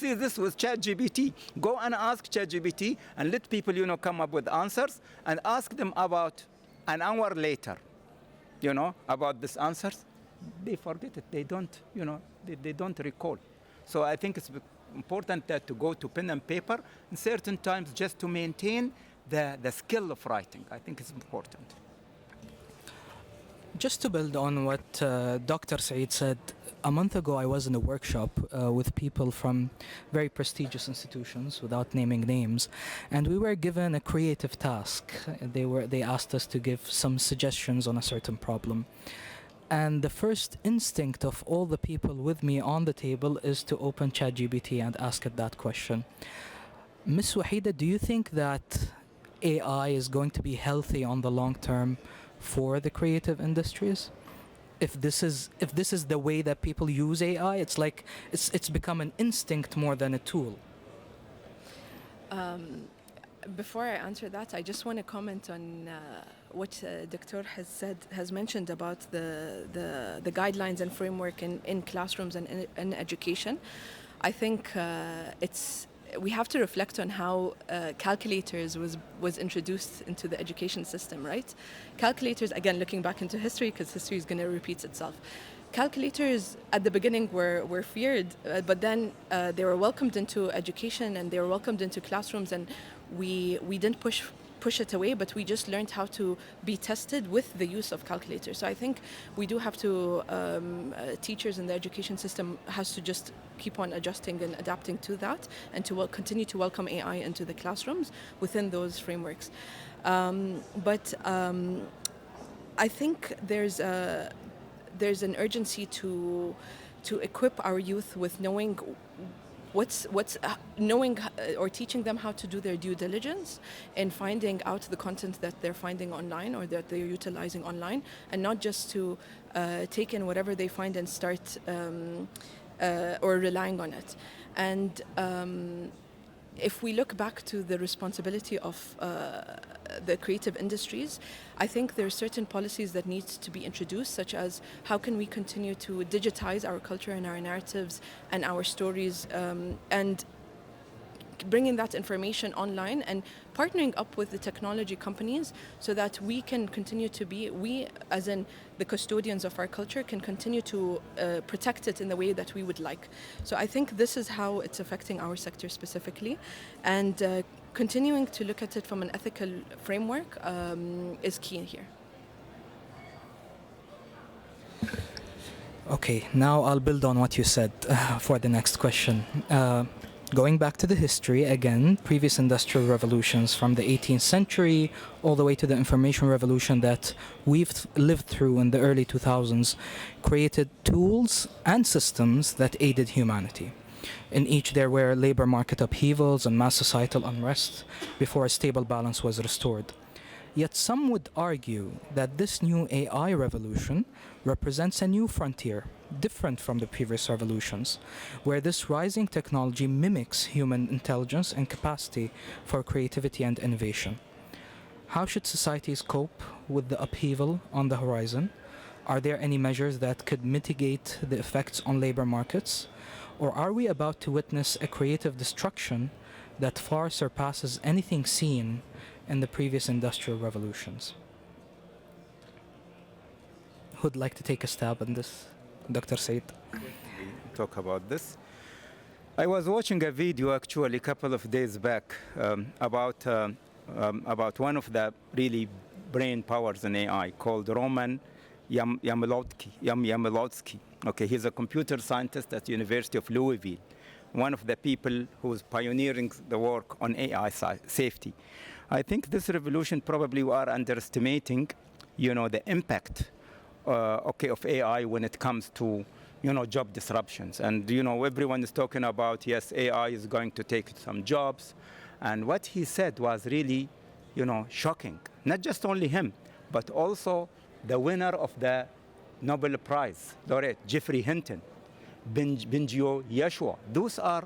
ChatGPT. Go and ask ChatGPT and let people, come up with answers and ask them about an hour later, about these answers. They forget it. They don't, they don't recall. So I think it's important that to go to pen and paper in certain times just to maintain the skill of writing. I think it's important. Just to build on what Dr. Saeed said, a month ago I was in a workshop with people from very prestigious institutions, without naming names, and we were given a creative task. They asked us to give some suggestions on a certain problem. And the first instinct of all the people with me on the table is to open ChatGPT and ask it that question. Ms. Waheeda, do you think that AI is going to be healthy on the long term for the creative industries? If this is the way that people use AI, it's like it's become an instinct more than a tool. Before I answer that, I just want to comment on what Dr. has mentioned about the guidelines and framework in classrooms and in education. I think we have to reflect on how calculators was introduced into the education system, right? Calculators, again, looking back into history, because history is going to repeat itself. Calculators at the beginning were feared, but then they were welcomed into education and they were welcomed into classrooms, and we didn't push it away, but we just learned how to be tested with the use of calculators. So I think we do have to, teachers in the education system has to just keep on adjusting and adapting to that, and to continue to welcome AI into the classrooms within those frameworks. But I think there's an urgency to equip our youth with knowing knowing or teaching them how to do their due diligence in finding out the content that they're finding online or that they're utilizing online, and not just to take in whatever they find and start or relying on it. And if we look back to the responsibility of the creative industries, I think there are certain policies that need to be introduced, such as how can we continue to digitize our culture and our narratives and our stories, and bringing that information online and partnering up with the technology companies so that we can continue to be, we as in the custodians of our culture, can continue to protect it in the way that we would like. So I think this is how it's affecting our sector specifically, and continuing to look at it from an ethical framework is key here. Okay, now I'll build on what you said for the next question. Going back to the history, again, previous industrial revolutions from the 18th century all the way to the information revolution that we've lived through in the early 2000s created tools and systems that aided humanity. In each there were labor market upheavals and mass societal unrest before a stable balance was restored. Yet some would argue that this new AI revolution represents a new frontier, different from the previous revolutions, where this rising technology mimics human intelligence and capacity for creativity and innovation. How should societies cope with the upheaval on the horizon? Are there any measures that could mitigate the effects on labor markets? Or are we about to witness a creative destruction that far surpasses anything seen in the previous industrial revolutions? Who'd like to take a stab on this? Dr. Saeed. Talk about this. I was watching a video actually a couple of days back about one of the really brain powers in AI called Roman Yamalotsky. Okay, he's a computer scientist at the University of Louisville, one of the people who's pioneering the work on AI safety. I think this revolution probably we are underestimating, the impact of AI when it comes to, job disruptions. And, everyone is talking about, yes, AI is going to take some jobs. And what he said was really, shocking. Not just only him, but also the winner of the Nobel Prize, laureate, Geoffrey Hinton, Benjio Yeshua. Those are,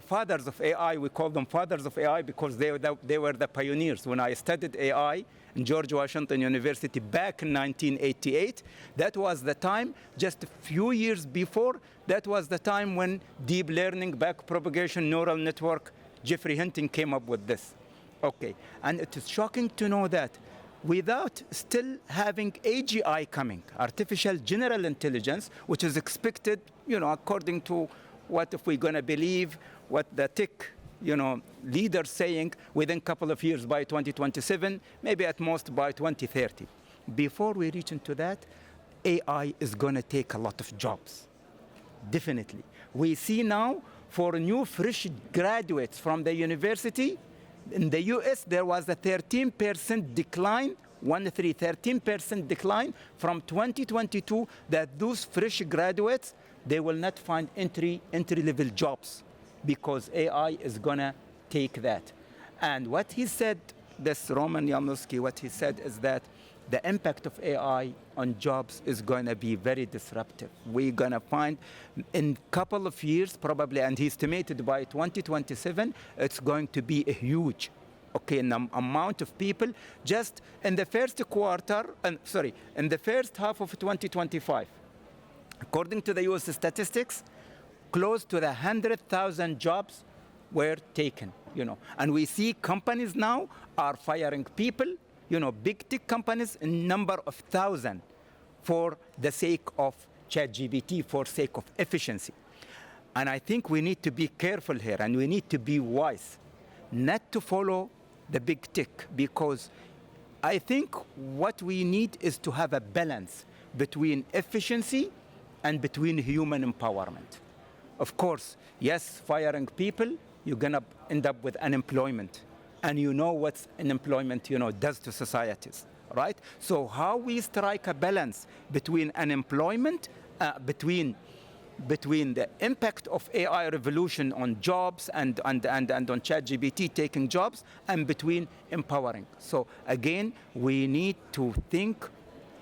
fathers of AI. We call them fathers of AI because they were the pioneers. When I studied AI in George Washington University back in 1988, that was the time, just a few years before, that was the time when deep learning, backpropagation neural network, Geoffrey Hinton came up with this. Okay, and it is shocking to know that without still having AGI coming, artificial general intelligence, which is expected, according to what if we're going to believe what the tech, leaders saying within a couple of years by 2027, maybe at most by 2030. Before we reach into that, AI is going to take a lot of jobs. Definitely. We see now for new fresh graduates from the university, in the US, there was a 13% decline, 13% decline from 2022 that those fresh graduates, they will not find entry-level jobs because AI is going to take that. And what he said, this Roman Yamalotsky, what he said is that the impact of AI on jobs is going to be very disruptive. We're going to find in a couple of years probably, and he estimated by 2027, it's going to be a huge, amount of people just in the first quarter, in the first half of 2025. According to the US statistics, close to the 100,000 jobs were taken, And we see companies now are firing people, big tech companies in number of thousands for the sake of ChatGPT, for sake of efficiency. And I think we need to be careful here and we need to be wise, not to follow the big tech, because I think what we need is to have a balance between efficiency and between human empowerment. Of course, yes, firing people, you're going to end up with unemployment. And what unemployment, does to societies, right? So how we strike a balance between unemployment, between the impact of AI revolution on jobs and on ChatGPT taking jobs, and between empowering. So again, we need to think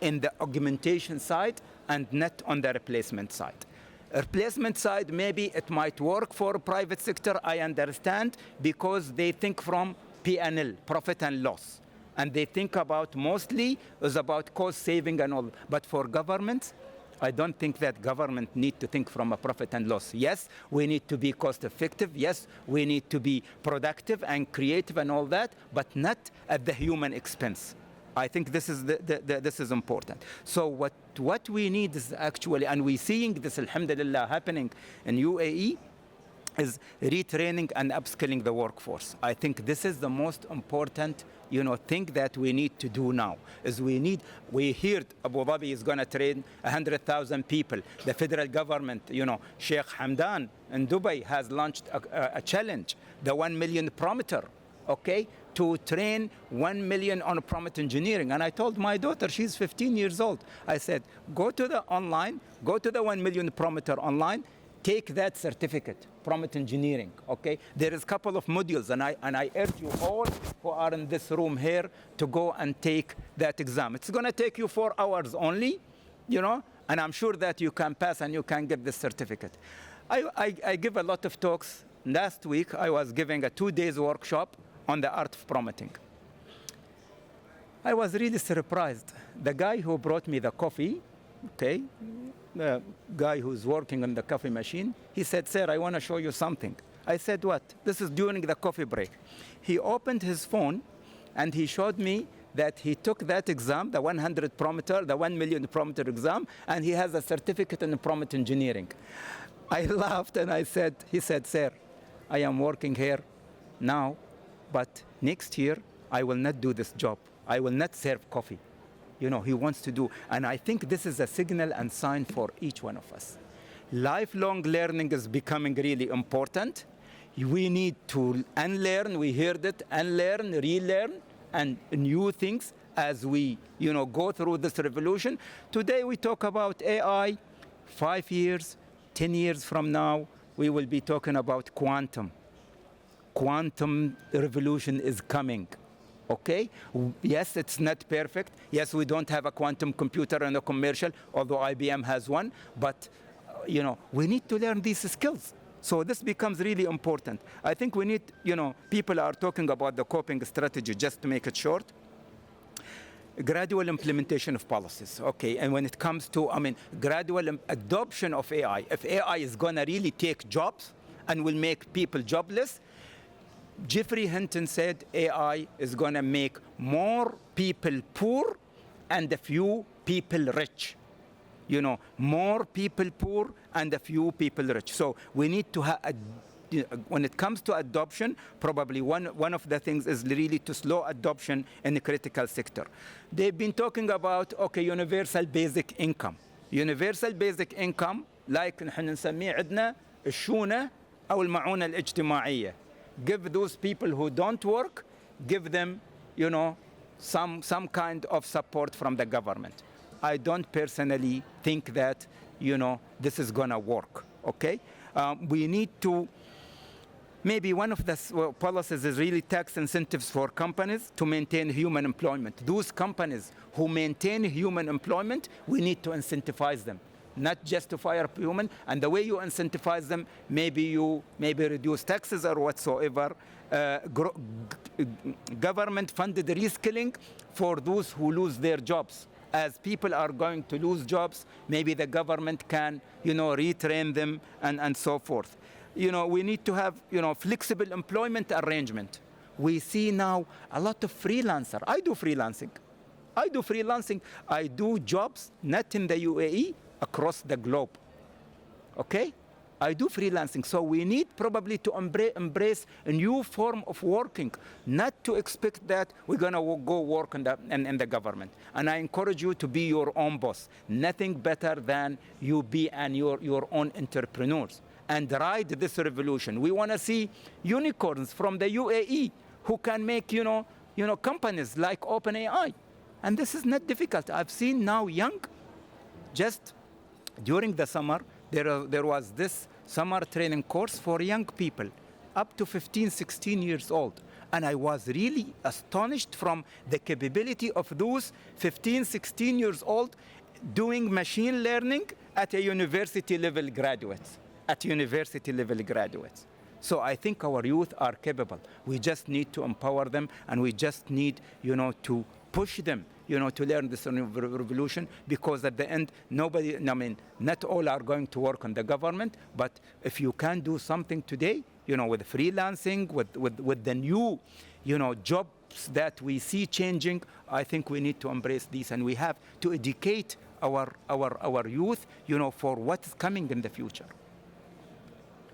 in the augmentation side and not on the replacement side. Replacement side, maybe it might work for private sector, I understand, because they think from P&L, profit and loss. And they think about mostly is about cost saving and all. But for governments, I don't think that government need to think from a profit and loss. Yes, we need to be cost effective. Yes, we need to be productive and creative and all that, but not at the human expense. I think this is this is important. So what we need is actually, and we're seeing this, alhamdulillah, happening in UAE, is retraining and upskilling the workforce. I think this is the most important, thing that we need to do now. Is we heard Abu Dhabi is going to train 100,000 people. The federal government, Sheikh Hamdan in Dubai has launched a challenge, the 1 million promoter, okay, to train 1 million on prompt engineering. And I told my daughter, she's 15 years old, I said, go to the 1 million promoter online, take that certificate, prompt engineering, okay? There is a couple of modules, and I urge you all who are in this room here to go and take that exam. It's gonna take you 4 hours only, and I'm sure that you can pass and you can get this certificate. I give a lot of talks. Last week, I was giving a 2-day workshop on the art of prompting. I was really surprised. The guy who brought me the coffee, okay, the guy who's working on the coffee machine, he said, sir, I want to show you something. I said, what? This is during the coffee break. He opened his phone and he showed me that he took that exam, the 100 prompter, the 1 million prompter exam, and he has a certificate in prompt engineering. I laughed and he said, sir, I am working here now, but next year I will not do this job. I will not serve coffee. He wants to do. And I think this is a signal and sign for each one of us. Lifelong learning is becoming really important. We need to unlearn, we heard it, unlearn, relearn, and new things as we, go through this revolution. Today we talk about AI. 5 years, 10 years from now, we will be talking about quantum. Quantum revolution is coming. Okay? Yes, it's not perfect. Yes, we don't have a quantum computer in a commercial, although IBM has one. But, we need to learn these skills. So this becomes really important. I think we need, people are talking about the coping strategy, just to make it short. Gradual implementation of policies. Okay, and when it comes to, gradual adoption of AI, if AI is going to really take jobs and will make people jobless, Jeffrey Hinton said AI is going to make more people poor and a few people rich. More people poor and a few people rich. So we need to when it comes to adoption, probably one of the things is really to slow adoption in the critical sector. They've been talking about, okay, universal basic income. Universal basic income, like نحن نسميه عندنا الشونة أو المعونة الاجتماعية. Give those people who don't work, give them, some kind of support from the government. I don't personally think that, this is going to work, okay? We need to, maybe one of the policies is really tax incentives for companies to maintain human employment. Those companies who maintain human employment, we need to incentivize them. Not just to fire human, and the way you incentivize them, maybe you reduce taxes or whatsoever. Government-funded reskilling for those who lose their jobs. As people are going to lose jobs, maybe the government can, retrain them and so forth. We need to have, flexible employment arrangement. We see now a lot of freelancer. I do freelancing. I do jobs not in the UAE, across the globe. Okay? I do freelancing. So we need probably to embrace a new form of working, not to expect that we're going to go work in the government. And I encourage you to be your own boss. Nothing better than you be your own entrepreneurs and ride this revolution. We want to see unicorns from the UAE who can make, companies like OpenAI. And this is not difficult. I've seen now just during the summer, there was this summer training course for young people, up to 15, 16 years old. And I was really astonished from the capability of those 15, 16 years old doing machine learning at a university level graduates, So I think our youth are capable. We just need to empower them, and we just need, to push them, to learn this revolution, because at the end, not all are going to work on the government, but if you can do something today, with freelancing, with the new, jobs that we see changing, I think we need to embrace these, and we have to educate our youth, for what is coming in the future.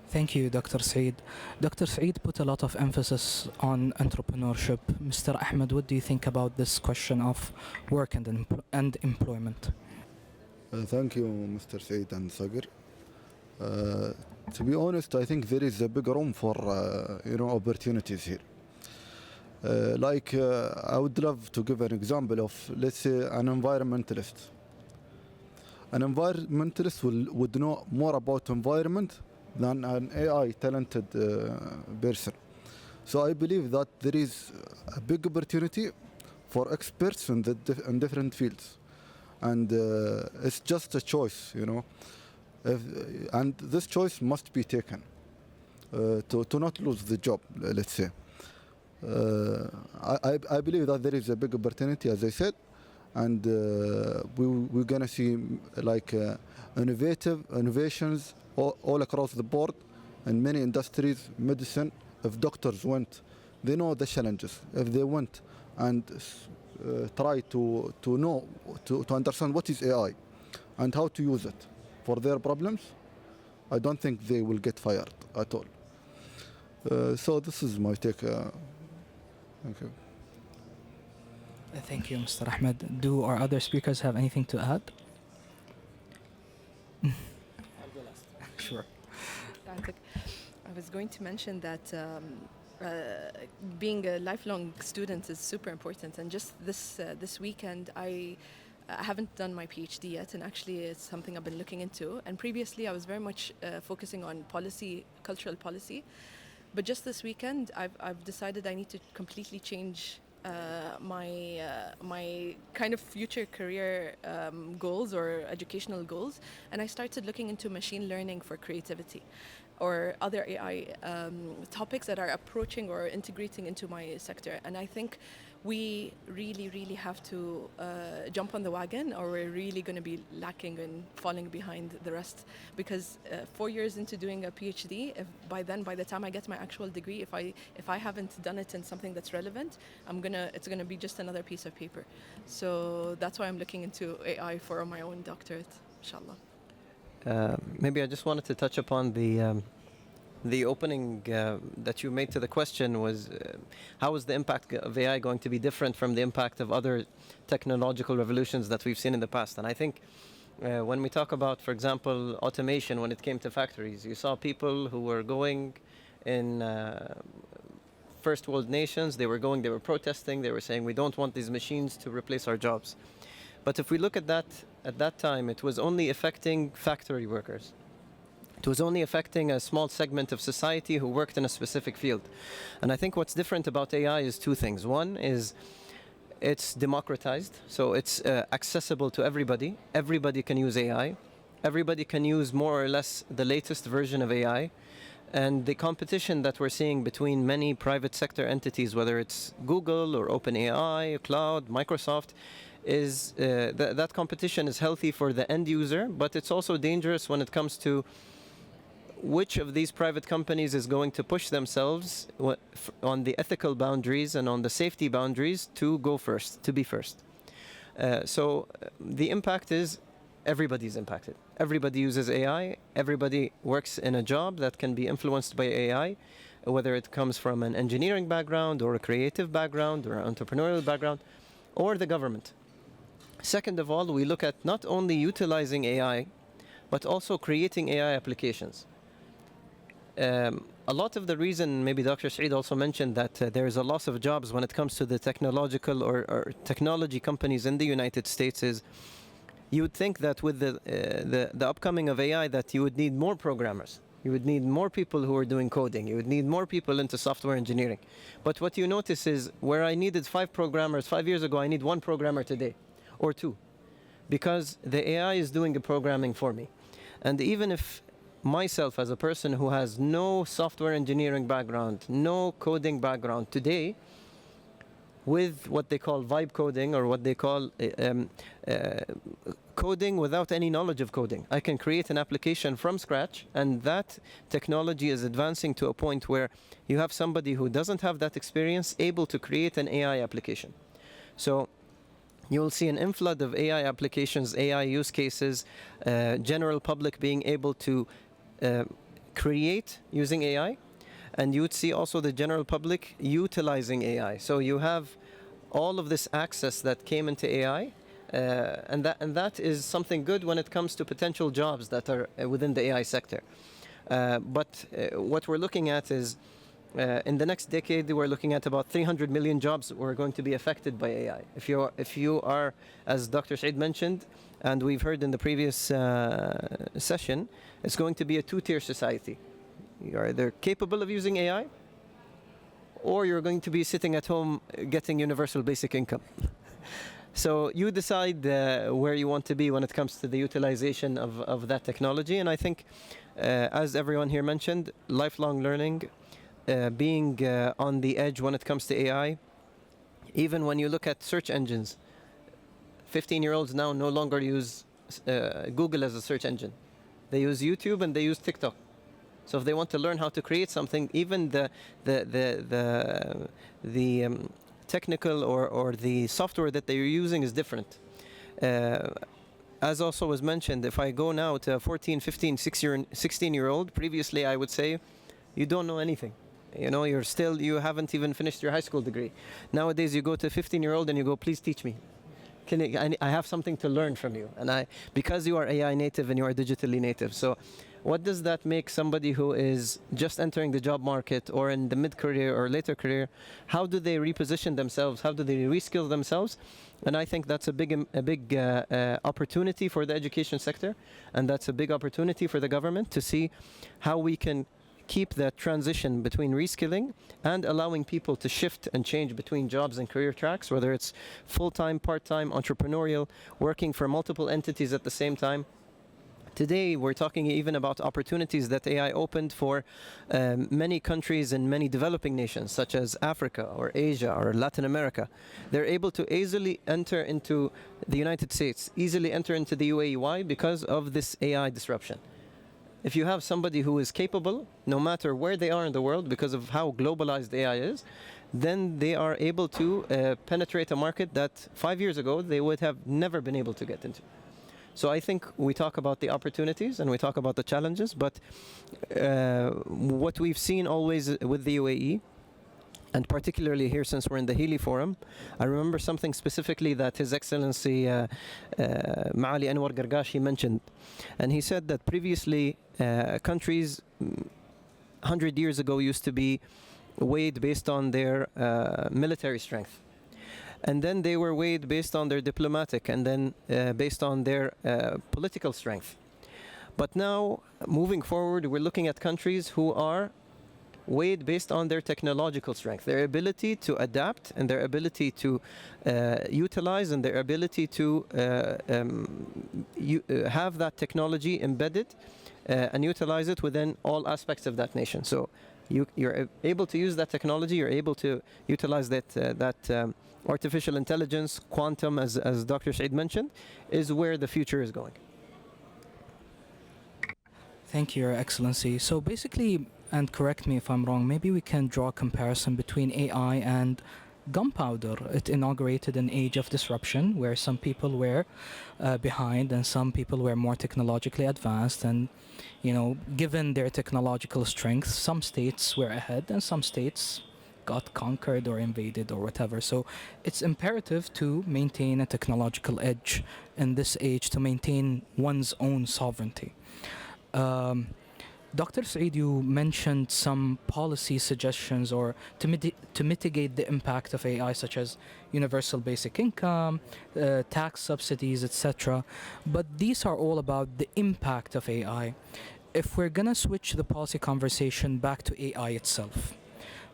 Thank you, Dr. Saeed. Dr. Saeed put a lot of emphasis on entrepreneurship. Mr. Ahmed, what do you think about this question of work and employment? Thank you, Mr. Saeed and Sagir. To be honest, I think there is a big room for opportunities here. I would love to give an example of, let's say, an environmentalist. An environmentalist would know more about environment than an AI talented person. So I believe that there is a big opportunity for experts in different fields, and it's just a choice, and this choice must be taken to not lose the job, let's say. I believe that there is a big opportunity, as I said, and we're gonna see innovations all across the board in many industries. Medicine, if doctors went, they know the challenges. If they went and try to know, to understand what is AI and how to use it for their problems, I don't think they will get fired at all. So this is my take. Thank you. Thank you, Mr. Ahmed. Do our other speakers have anything to add? Sure. I was going to mention that being a lifelong student is super important, and just this weekend I haven't done my PhD yet, and actually it's something I've been looking into. And previously I was very much focusing on cultural policy, but just this weekend I've decided I need to completely change my kind of future career goals or educational goals, and I started looking into machine learning for creativity or other AI topics that are approaching or integrating into my sector. And I think we really have to jump on the wagon, or we're really going to be lacking and falling behind the rest, because 4 years into doing a PhD, by the time I get my actual degree, if I haven't done it in something that's relevant, it's gonna be just another piece of paper. So that's why I'm looking into AI for my own doctorate, inshallah. Maybe I just wanted to touch upon the opening that you made to the question was how is the impact of AI going to be different from the impact of other technological revolutions that we've seen in the past? And I think when we talk about, for example, automation, when it came to factories, you saw people who were going in first world nations, they were protesting, they were saying, we don't want these machines to replace our jobs. But if we look at that time, it was only affecting factory workers. It was only affecting a small segment of society who worked in a specific field. And I think what's different about AI is two things. One is it's democratized, so it's accessible to everybody. Everybody can use AI. Everybody can use more or less the latest version of AI. And the competition that we're seeing between many private sector entities, whether it's Google or OpenAI, Cloud, Microsoft, is that competition is healthy for the end user, but it's also dangerous when it comes to which of these private companies is going to push themselves on the ethical boundaries and on the safety boundaries to go first, to be first. So the impact is everybody's impacted. Everybody uses AI. Everybody works in a job that can be influenced by AI, whether it comes from an engineering background or a creative background or an entrepreneurial background, or the government. Second of all, we look at not only utilizing AI, but also creating AI applications. A lot of the reason, maybe Dr. Saeed also mentioned that there is a loss of jobs when it comes to the technological or technology companies in the United States is you would think that with the upcoming of AI that you would need more programmers. You would need more people who are doing coding. You would need more people into software engineering. But what you notice is where I needed 5 programmers 5 years ago, I need 1 programmer today, or 2. because the AI is doing the programming for me. And even if myself, as a person who has no software engineering background, no coding background today, with what they call vibe coding, or what they call coding without any knowledge of coding, I can create an application from scratch, and that technology is advancing to a point where you have somebody who doesn't have that experience able to create an AI application. So you'll see an inflood of AI applications, AI use cases, general public being able to create using AI, and you would see also the general public utilizing AI. So you have all of this access that came into AI, and that is something good when it comes to potential jobs that are within the AI sector. But what we're looking at is, in the next decade, we're looking at about 300 million jobs that are going to be affected by AI. If you are, as Dr. Saeed mentioned, and we've heard in the previous session, it's going to be a two-tier society. You're either capable of using AI, or you're going to be sitting at home getting universal basic income. So you decide where you want to be when it comes to the utilization of that technology. And I think, as everyone here mentioned, lifelong learning, being on the edge when it comes to AI. Even when you look at search engines, 15-year-olds now no longer use Google as a search engine. They use YouTube and they use TikTok. So if they want to learn how to create something, even the technical or the software that they're using is different. As also was mentioned, if I go now to a 14, 15, 16-year-old, previously I would say, you don't know anything. You know, you haven't even finished your high school degree. Nowadays you go to a 15-year-old and you go, please teach me. I have something to learn from you. And because you are AI native and you are digitally native. So what does that make somebody who is just entering the job market or in the mid-career or later career? How do they reposition themselves? How do they reskill themselves? And I think that's a big opportunity for the education sector, and that's a big opportunity for the government to see how we can keep that transition between reskilling and allowing people to shift and change between jobs and career tracks, whether it's full-time, part-time, entrepreneurial, working for multiple entities at the same time. Today, we're talking even about opportunities that AI opened for many countries in many developing nations, such as Africa or Asia or Latin America. They're able to easily enter into the United States, easily enter into the UAE. Why? Because of this AI disruption. If you have somebody who is capable, no matter where they are in the world, because of how globalized AI is, then they are able to penetrate a market that 5 years ago they would have never been able to get into. So I think we talk about the opportunities and we talk about the challenges, but what we've seen always with the UAE, and particularly here since we're in the Hili Forum, I remember something specifically that His Excellency Maali Anwar Gargashi mentioned. And he said that previously countries 100 years ago used to be weighed based on their military strength. And then they were weighed based on their diplomatic, and then based on their political strength. But now, moving forward, we're looking at countries who are weighed based on their technological strength, their ability to adapt, and their ability to utilize, and their ability to have that technology embedded and utilize it within all aspects of that nation. So you're able to use that technology, you're able to utilize that artificial intelligence, quantum, as Dr. Saeed mentioned, is where the future is going. Thank you, Your Excellency. So basically, and correct me if I'm wrong, maybe we can draw a comparison between AI and gunpowder. It inaugurated an age of disruption where some people were behind and some people were more technologically advanced, and given their technological strength, some states were ahead and some states got conquered or invaded or whatever. So it's imperative to maintain a technological edge in this age, to maintain one's own sovereignty. Dr. Saeed, you mentioned some policy suggestions or to mitigate the impact of AI, such as universal basic income, tax subsidies, etc. But these are all about the impact of AI. If we're going to switch the policy conversation back to AI itself,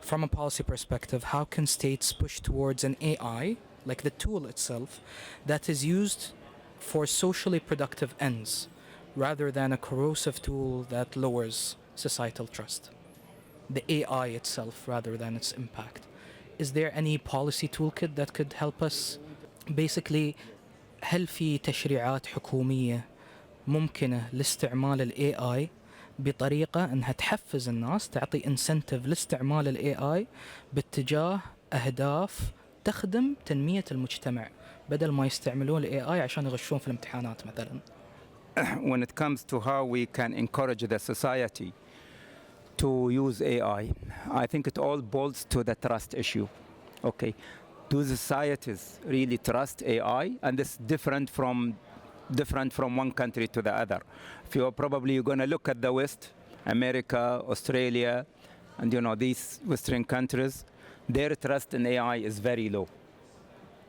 from a policy perspective, how can states push towards an AI, like the tool itself, that is used for socially productive ends rather than a corrosive tool that lowers societal trust? The AI itself rather than its impact. Is there any policy toolkit that could help us? Basically, هل في تشريعات حكومية ممكنة لاستعمال ال AI بطريقة أنها تحفز الناس، تعطي incentive لاستعمال ال AI باتجاه أهداف تخدم تنمية المجتمع بدل ما يستعملون ال AI عشان يغشون في الامتحانات مثلا؟ When it comes to how we can encourage the society to use AI, I think it all boils to the trust issue. Okay, do societies really trust AI? And this is different from one country to the other. If you're going to look at the West, America, Australia, and these Western countries, their trust in AI is very low.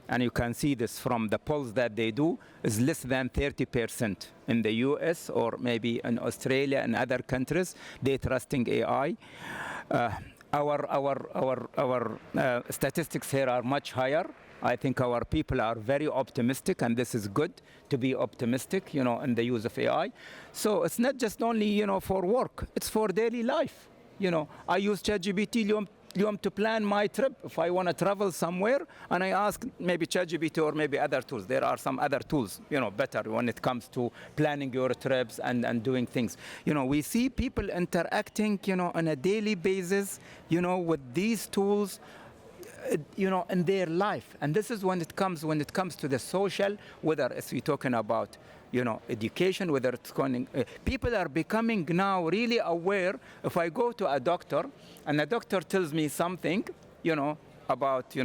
And you can see this from the polls that they do, is less than 30% in the US or maybe in Australia and other countries. They're trusting AI. Our statistics here are much higher. I think our people are very optimistic, and this is good to be optimistic, in the use of AI. So it's not just only, for work. It's for daily life. I use ChatGPT to plan my trip. If I want to travel somewhere, and I ask maybe ChatGPT or maybe other tools. There are some other tools, better when it comes to planning your trips and doing things. We see people interacting, on a daily basis, with these tools, in their life. And this is when it comes to the social, whether it's we're talking about, education, whether it's going, people are becoming now really aware. If I go to a doctor and a doctor tells me something, about,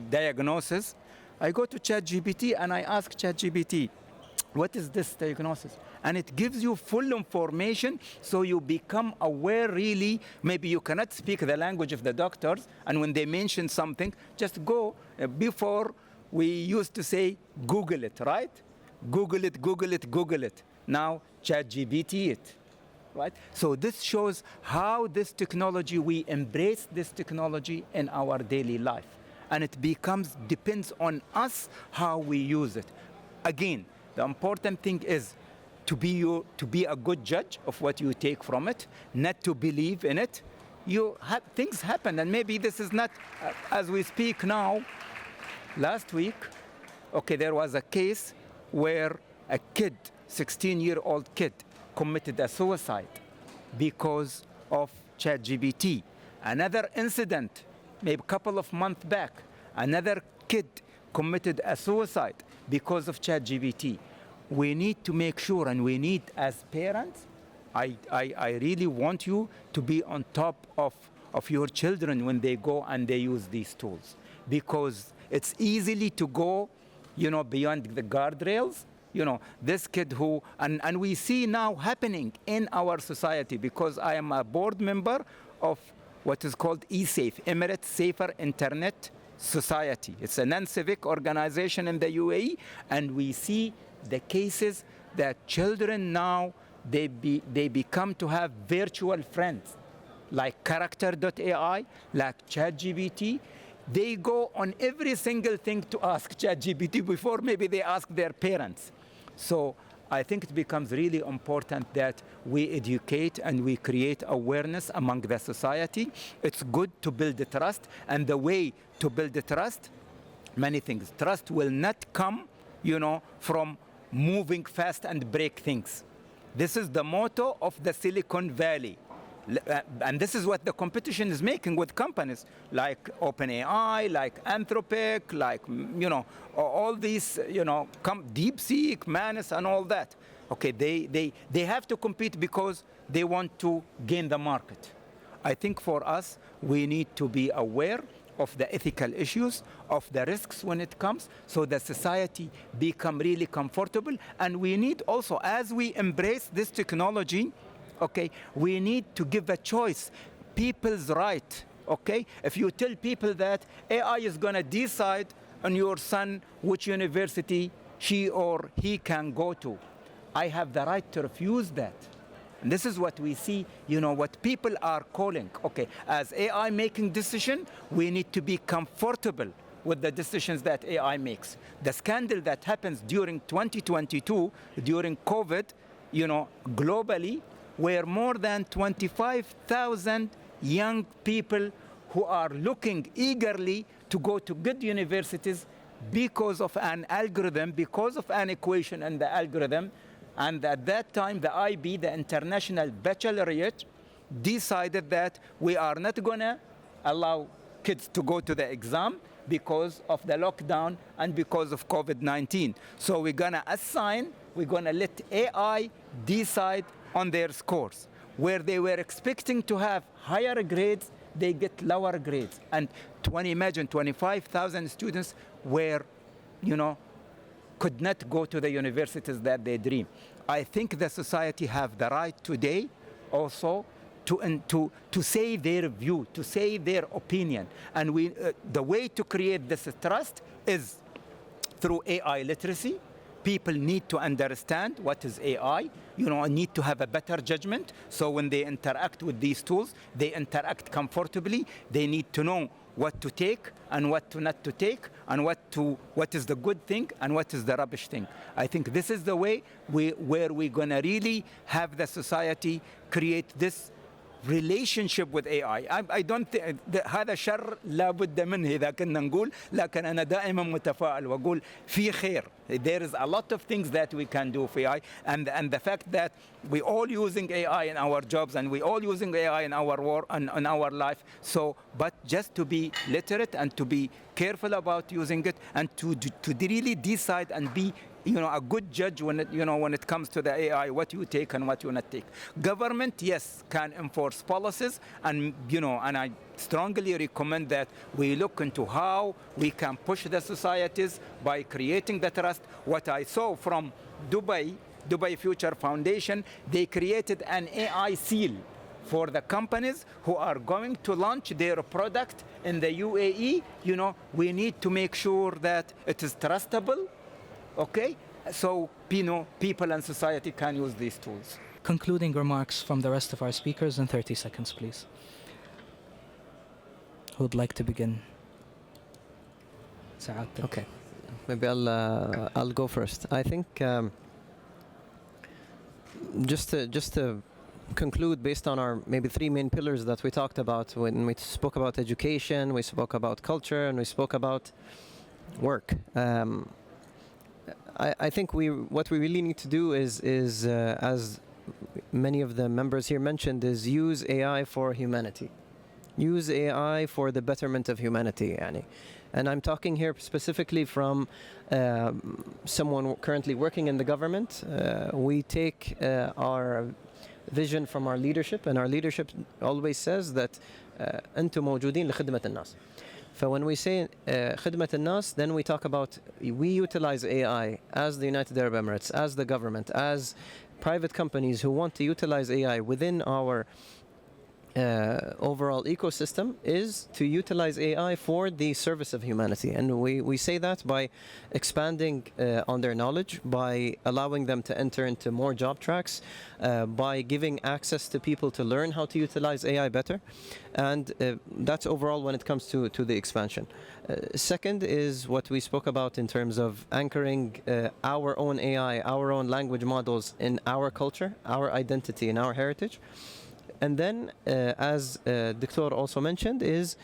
diagnosis, I go to ChatGPT and I ask ChatGPT, what is this diagnosis? And it gives you full information, so you become aware really. Maybe you cannot speak the language of the doctors, and when they mention something, just go. Before, we used to say, Google it, right? Google it, Google it, Google it. Now, ChatGPT it, right? So this shows how this technology, we embrace this technology in our daily life. And it depends on us how we use it. Again, the important thing is to be a good judge of what you take from it, not to believe in it. Things happen, and maybe this is not, as we speak now. Last week, there was a case where a kid, 16-year-old kid, committed a suicide because of ChatGPT. Another incident, maybe a couple of months back, another kid committed a suicide because of ChatGPT. We need to make sure, and we need, as parents, I really want you to be on top of your children when they go and they use these tools, because it's easily to go, beyond the guardrails. This kid who, and we see now happening in our society, because I am a board member of what is called eSafe, Emirates Safer Internet Society. It's a non-civic organization in the UAE, and we see the cases that children now, they become to have virtual friends, like character.ai, like ChatGPT. They go on every single thing to ask ChatGPT before maybe they ask their parents. So I think it becomes really important that we educate and we create awareness among the society. It's good to build the trust, and the way to build the trust, many things. Trust will not come, from moving fast and break things. This is the motto of the Silicon Valley. And this is what the competition is making with companies like OpenAI, like Anthropic, like, all these, DeepSeek, Manus, and all that. They have to compete because they want to gain the market. I think for us, we need to be aware of the ethical issues, of the risks when it comes, so the society become really comfortable. And we need also, as we embrace this technology, we need to give a choice, people's right. If you tell people that AI is going to decide on your son which university she or he can go to, I have the right to refuse that. And this is what we see, what people are calling. As AI making decision, we need to be comfortable with the decisions that AI makes. The scandal that happens during 2022, during COVID, globally, were more than 25,000 young people who are looking eagerly to go to good universities because of an algorithm, because of an equation in the algorithm. And at that time, the IB, the International Baccalaureate, decided that we are not going to allow kids to go to the exam because of the lockdown and because of COVID-19. So we're going to let AI decide on their scores. Where they were expecting to have higher grades, they get lower grades. And imagine 25,000 students were, could not go to the universities that they dream. I think the society have the right today also to say their view, to say their opinion. And the way to create this trust is through AI literacy. People need to understand what is AI, need to have a better judgment. So when they interact with these tools, they interact comfortably. They need to know what to take and what to not to take, and what is the good thing and what is the rubbish thing. I think this is the way where we're going to really have the society create this relationship with AI. I don't think هذا شر لا بد منه إذا كنا نقول، لكن أنا دائما متفائل وأقول في خير. There is a lot of things that we can do for AI, and the fact that we all using AI in our jobs and we all using AI in our work and in our life. So, but just to be literate and to be careful about using it, and to really decide and be a good judge when it comes to the AI, what you take and what you not take. Government, yes, can enforce policies, and and I strongly recommend that we look into how we can push the societies by creating the trust. What I saw from Dubai Future Foundation, they created an AI seal for the companies who are going to launch their product in the UAE. We need to make sure that it is trustable. Okay, so people and society can use these tools. Concluding remarks from the rest of our speakers in 30 seconds, please. Who would like to begin? Saeed. Okay, maybe I'll go first. I think just to conclude based on our maybe three main pillars that we talked about when we spoke about education, we spoke about culture, and we spoke about work. I think what we really need to do is as many of the members here mentioned, is use AI for humanity. Use AI for the betterment of humanity, yani. And I'm talking here specifically from someone currently working in the government. We take our vision from our leadership, and our leadership always says that أنتم موجودين لخدمة الناس. So when we say خدمة الناس, then we talk about we utilize AI as the United Arab Emirates, as the government, as private companies who want to utilize AI within our overall ecosystem, is to utilize AI for the service of humanity. And we say that by expanding on their knowledge, by allowing them to enter into more job tracks, by giving access to people to learn how to utilize AI better. And that's overall when it comes to the expansion. Second is what we spoke about in terms of anchoring our own AI, our own language models in our culture, our identity, and our heritage. And then, as Dr. also mentioned, is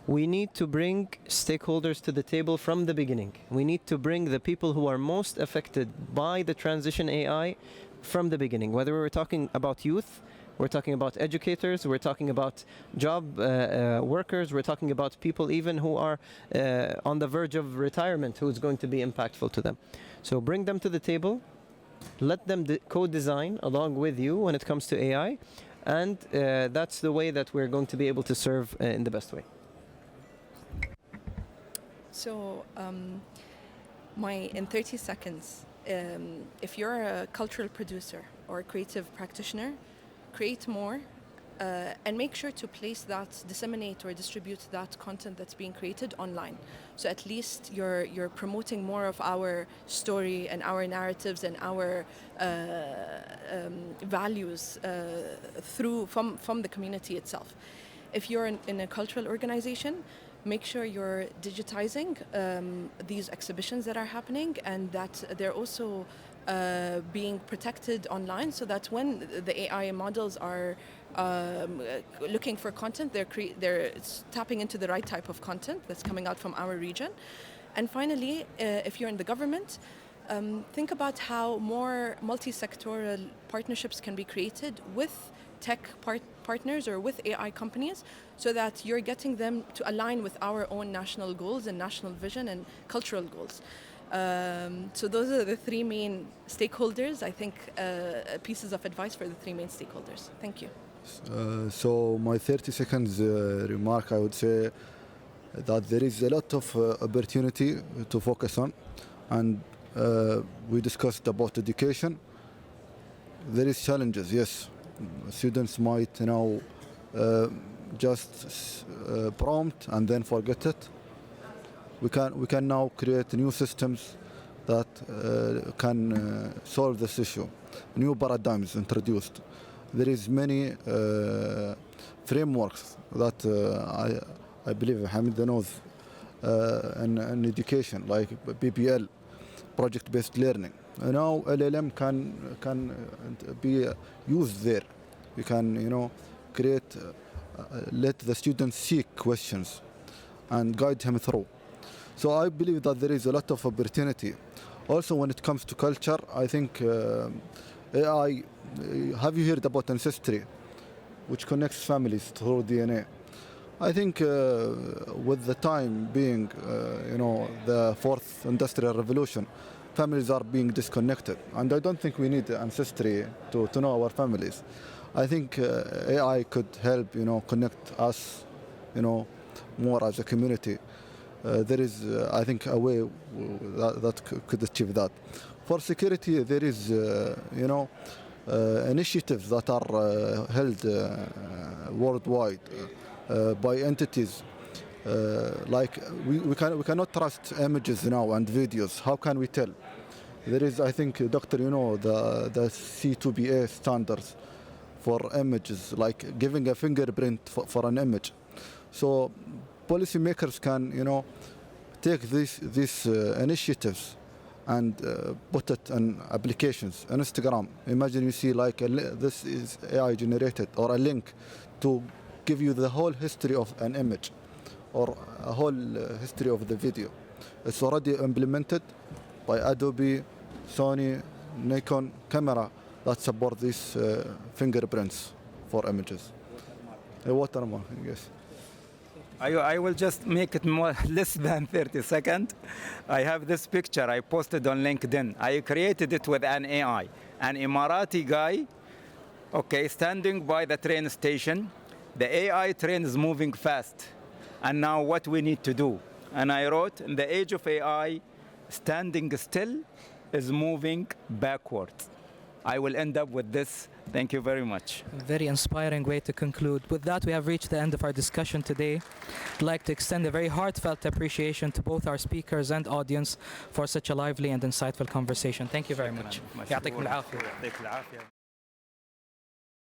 we need to bring stakeholders to the table from the beginning. We need to bring the people who are most affected by the transition AI from the beginning. Whether we're talking about youth, we're talking about educators, we're talking about job workers, we're talking about people even who are on the verge of retirement, who's going to be impactful to them. So bring them to the table, let them co-design along with you when it comes to AI. And that's the way that we're going to be able to serve in the best way. So, in 30 seconds, if you're a cultural producer or a creative practitioner, create more and make sure to place that, disseminate or distribute that content that's being created online. So at least you're promoting more of our story and our narratives and our values from the community itself. If you're in a cultural organization, make sure you're digitizing these exhibitions that are happening, and that they're also being protected online, so that when the AI models are looking for content, they're tapping into the right type of content that's coming out from our region. And finally, if you're in the government, think about how more multi-sectoral partnerships can be created with tech partners or with AI companies, so that you're getting them to align with our own national goals and national vision and cultural goals. So those are the three main stakeholders, I think, pieces of advice for the three main stakeholders. Thank you. So my 30 seconds remark, I would say that there is a lot of opportunity to focus on, and we discussed about education. There is challenges, yes. Students might just prompt and then forget it. We can now create new systems that can solve this issue. New paradigms introduced. There is many frameworks that I believe Hamid knows in education, like PBL, project-based learning. Now LLM can be used there. You can create, let the students seek questions and guide him through. So I believe that there is a lot of opportunity. Also, when it comes to culture, I think AI, have you heard about ancestry, which connects families through DNA? I think with the time being, the fourth industrial revolution, families are being disconnected. And I don't think we need ancestry to know our families. I think AI could help, connect us, more as a community. There is, I think, a way that could achieve that. For security, there is, initiatives that are held worldwide by entities. Like we cannot trust images now and videos. How can we tell? There is, I think, Doctor, the C2BA standards for images, like giving a fingerprint for an image. So policymakers can, take these initiatives and put it in applications. On Instagram, imagine you see like this is AI generated, or a link to give you the whole history of an image or a whole history of the video. It's already implemented by Adobe, Sony, Nikon camera that support these fingerprints for images. A watermark, yes. I will just make it less than 30 seconds. I have this picture I posted on LinkedIn. I created it with an AI, an Emirati guy, standing by the train station. The AI train is moving fast. And now what we need to do? And I wrote, in the age of AI, standing still is moving backwards. I will end up with this. Thank you very much. Very inspiring way to conclude. With that, we have reached the end of our discussion today. I'd like to extend a very heartfelt appreciation to both our speakers and audience for such a lively and insightful conversation. Thank you very much. يعطيكم العافية.